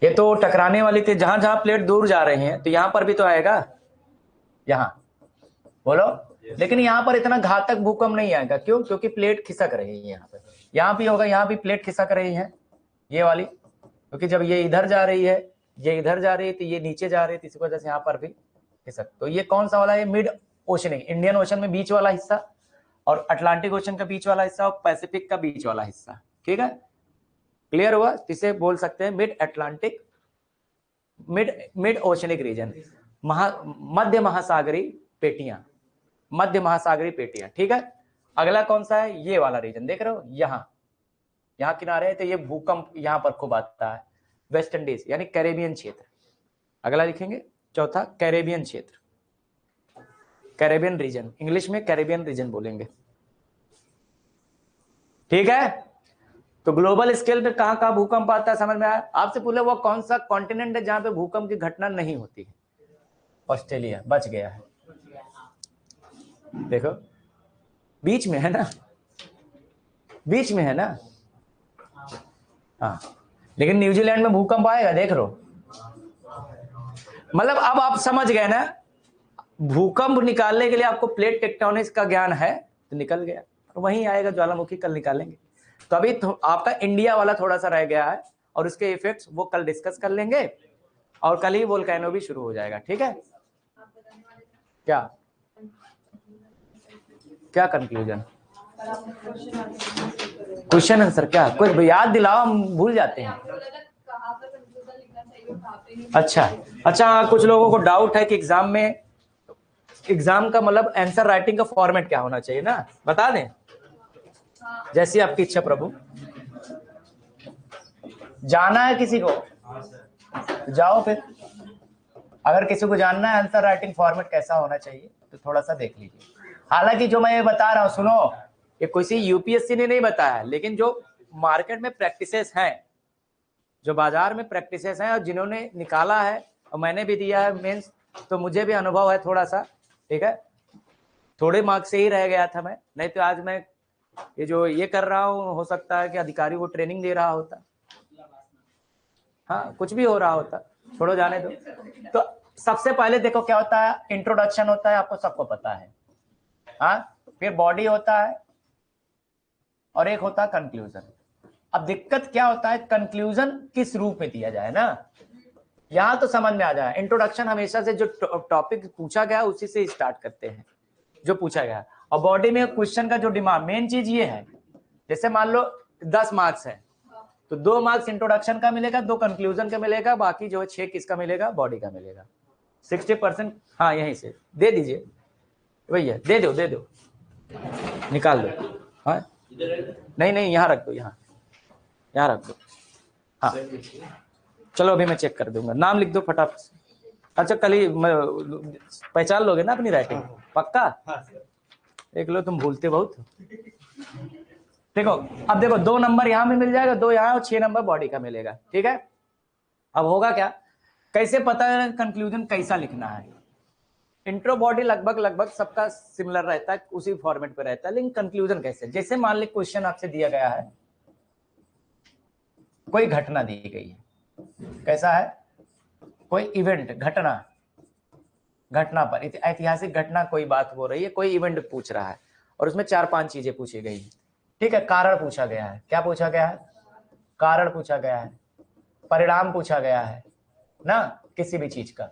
ये तो टकराने वाली थी, जहां जहां प्लेट दूर जा रहे हैं तो यहां पर भी तो आएगा, यहां बोलो। लेकिन यहां पर इतना घातक भूकंप नहीं आएगा, क्यों? क्योंकि प्लेट खिसक रही है यहाँ पे, यहां भी होगा, यहां भी प्लेट खिसक रही है ये वाली, क्योंकि जब ये इधर जा रही है, ये इधर जा रही है, तो ये नीचे जा रही है, इसी वजह से यहाँ पर भी खिसक। तो ये कौन सा वाला है? मिड ओशनिक, इंडियन ओशन में बीच वाला हिस्सा, और अटलांटिक ओशन का बीच वाला हिस्सा, और पैसिफिक का बीच वाला हिस्सा। ठीक है, क्लियर हुआ? इसे बोल सकते हैं mid Atlantic, mid oceanic region, मध्य महासागरीय पेटियां, मध्य महासागरीय पेटियां। ठीक है, अगला कौन सा है? ये वाला रीजन देख रहे हो, यहाँ किनारे है, तो ये भूकंप यहाँ पर खूब आता है, वेस्ट इंडीज यानी कैरेबियन क्षेत्र। अगला लिखेंगे चौथा, कैरेबियन क्षेत्र, कैरेबियन रीजन, इंग्लिश में कैरेबियन रीजन बोलेंगे। ठीक है, तो ग्लोबल स्केल पे कहां कहां भूकंप आता है समझ में आया? आपसे पूछे वो कौन सा कॉन्टिनेंट है जहां पे भूकंप की घटना नहीं होती है? ऑस्ट्रेलिया बच गया है, देखो बीच में है ना, बीच में है ना। हाँ, लेकिन न्यूजीलैंड में भूकंप आएगा, देख लो। मतलब अब आप समझ गए ना, भूकंप निकालने के लिए आपको प्लेट टेक्टोनिक्स का ज्ञान है तो निकल गया, और वहीं आएगा ज्वालामुखी, कल निकालेंगे। तो अभी आपका इंडिया वाला थोड़ा सा रह गया है, और उसके इफेक्ट्स वो कल डिस्कस कर लेंगे, और कल ही वोल्केनो भी शुरू हो जाएगा। ठीक है, क्या क्या कंक्लूजन? क्वेश्चन आंसर क्या? कोई याद दिलाओ, हम भूल जाते हैं। अच्छा, कुछ लोगों को डाउट है कि एग्जाम का मतलब आंसर राइटिंग का फॉर्मेट क्या होना चाहिए ना, बता दें? जैसी आपकी इच्छा प्रभु। जाना है किसी को? जाओ फिर। अगर किसी को जानना है आंसर राइटिंग फॉर्मेट कैसा होना चाहिए तो थोड़ा सा देख लीजिए। हालांकि जो मैं ये बता रहा हूं, सुनो, ये किसी यूपीएससी ने नहीं बताया, लेकिन जो मार्केट में प्रैक्टिसेस हैं, जो बाजार में प्रैक्टिसेस हैं, और जिन्होंने निकाला है, और मैंने भी दिया है मेंस, तो मुझे भी अनुभव है थोड़ा सा। ठीक है, थोड़े मार्क्स से ही रह गया था मैं, नहीं तो आज मैं ये जो ये कर रहा हूँ, हो सकता है कि अधिकारी को ट्रेनिंग दे रहा होता, हाँ कुछ भी हो रहा होता, छोड़ो जाने दो। तो सबसे पहले देखो क्या होता है, इंट्रोडक्शन होता है, आपको सबको पता है। हाँ, फिर बॉडी होता है, और एक होता है कंक्लूजन। अब दिक्कत क्या होता है, कंक्लूजन किस रूप में दिया जाए ना, यहां तो समझ में आ जाए। इंट्रोडक्शन हमेशा से जो टॉपिक पूछा गया उसी से स्टार्ट करते हैं, जो पूछा गया। और बॉडी में क्वेश्चन का जो डिमांड, मेन चीज ये है, जैसे मान लो 10 मार्क्स है, तो 2 मार्क्स इंट्रोडक्शन का मिलेगा, 2 कंक्लूजन का मिलेगा, बाकी जो है 6 किसका मिलेगा? बॉडी का मिलेगा। 60%। हाँ, यहीं से दे दीजिए भैया, दे दो, निकाल दो। हाँ, नहीं, यहाँ रख दो, यहाँ रख दो। हाँ, चलो अभी मैं चेक कर दूंगा, नाम लिख दो फटाफट से। अच्छा, कल ही पहचान लोगे ना अपनी राइटिंग? पक्का? देख लो, तुम भूलते बहुत। देखो, अब देखो 2 नंबर यहाँ में मिल जाएगा, 2 यहाँ, और 6 नंबर बॉडी का मिलेगा। ठीक है, अब होगा क्या, कैसे पता है कंक्लूजन कैसा लिखना है? इंट्रो बॉडी लगभग सबका सिमिलर रहता है, उसी फॉर्मेट पे रहता है, लेकिन कंक्लूजन कैसे? जैसे मान ली क्वेश्चन आपसे दिया गया है, कोई घटना दी गई है, कैसा है? कोई इवेंट, घटना पर, ऐतिहासिक घटना, कोई बात हो रही है, कोई इवेंट पूछ रहा है, और उसमें 4-5 चीजें पूछी गई है। ठीक है, कारण पूछा गया है, क्या पूछा गया है? कारण पूछा गया है, परिणाम पूछा गया है ना, किसी भी चीज का।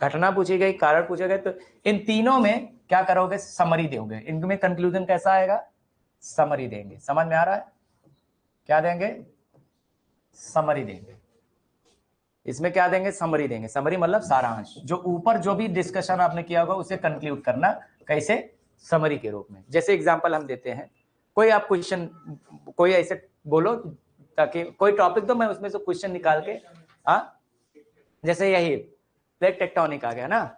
घटना पूछी गई, कारण पूछे गए, तो इन तीनों में क्या करोगे? समरी दोगे। इनमें कंक्लूजन कैसा आएगा? समरी देंगे। समझ में आ रहा है? क्या देंगे? समरी देंगे। इसमें क्या देंगे? समरी देंगे। समरी मतलब सारांश, जो ऊपर जो भी डिस्कशन आपने किया होगा उसे कंक्लूड करना, कैसे? समरी के रूप में। जैसे एग्जांपल हम देते हैं, कोई आप क्वेश्चन, कोई ऐसे बोलो, ताकि कोई टॉपिक दो, मैं उसमें से क्वेश्चन निकाल के, हाँ, जैसे यही प्लेट टेक्टोनिक आ गया ना,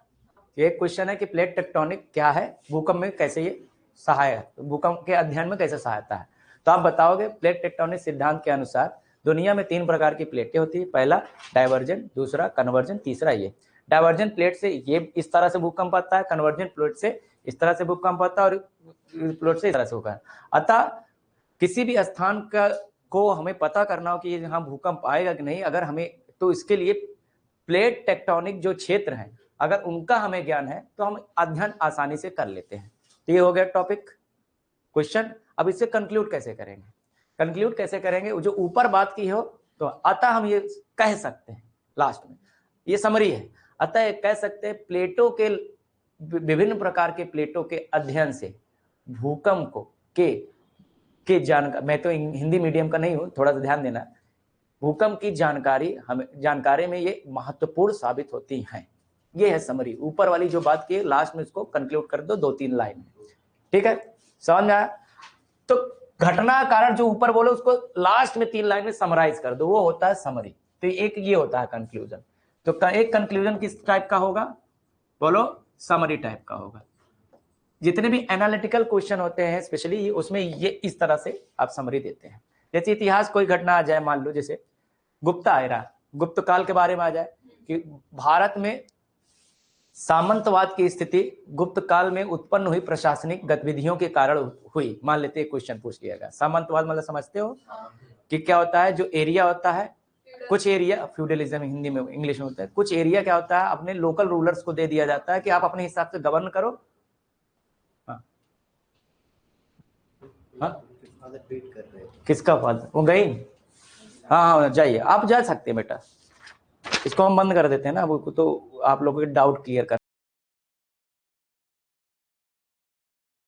ये क्वेश्चन है कि प्लेट टेक्टोनिक क्या है, भूकंप में कैसे ये सहायक, भूकंप के अध्ययन में कैसे सहायता है। तो आप बताओगे प्लेट टेक्टोनिक सिद्धांत के अनुसार दुनिया में 3 प्रकार की प्लेटें होती है, पहला डाइवर्जेंट, दूसरा कन्वर्जेंट, तीसरा ये। डाइवर्जेंट प्लेट से ये इस तरह से भूकंप आता है, कन्वर्जेंट प्लेट से इस तरह से भूकंप आता है, और प्लेट से इस तरह से होगा। अतः किसी भी स्थान का को हमें पता करना हो कि यहाँ भूकंप आएगा कि नहीं, अगर हमें, तो इसके लिए प्लेट टेक्टोनिक जो क्षेत्र हैं, अगर उनका हमें ज्ञान है तो हम अध्ययन आसानी से कर लेते हैं। तो ये हो गया टॉपिक क्वेश्चन। अब इससे कंक्लूड कैसे करेंगे, कंक्लूड कैसे करेंगे, जो ऊपर बात की हो तो अतः हम ये कह सकते हैं लास्ट में, ये समरी है, अतः कह सकते हैं प्लेटों के, विभिन्न प्रकार के प्लेटों के अध्ययन से भूकंप को के जानकारी, मैं तो हिंदी मीडियम का नहीं हूं, थोड़ा सा ध्यान देना, भूकंप की जानकारी हमें, जानकारी में ये महत्वपूर्ण साबित होती हैं। ये है समरी, ऊपर वाली जो बात की है लास्ट में इसको कंक्लूड कर दो 2-3 लाइन में, ठीक है, समझ में आया? तो घटना कारण जो ऊपर बोलो उसको लास्ट में 3 लाइन में समराइज कर दो, वो होता है समरी। तो एक ये होता है कंक्लूजन। तो एक कंक्लूजन किस टाइप का होगा, बोलो, समरी टाइप का होगा। जितने भी एनालिटिकल क्वेश्चन होते हैं स्पेशली उसमें ये इस तरह से आप समरी देते हैं। जैसे इतिहास कोई घटना आ जाए, मान लो जैसे गुप्ता एरा, गुप्त काल के बारे में आ जाए कि भारत में सामंतवाद की स्थिति गुप्त काल में उत्पन्न हुई प्रशासनिक गतिविधियों के कारण हुई, मान लेते हैं क्वेश्चन पूछ लिया गया। सामंतवाद मतलब समझते हो कि क्या होता है, जो एरिया होता है, कुछ एरिया, फ्यूडलिज्म हिंदी में इंग्लिश में होता है, कुछ एरिया क्या होता है अपने लोकल रूलर्स को दे दिया जाता है कि आप अपने हिसाब से गवर्न करो। हाँ हाँ, किसका फादर, वो गई? हाँ जाइए, आप जा सकते हैं बेटा, इसको हम बंद कर देते हैं ना, वो तो आप लोगों के डाउट क्लियर कर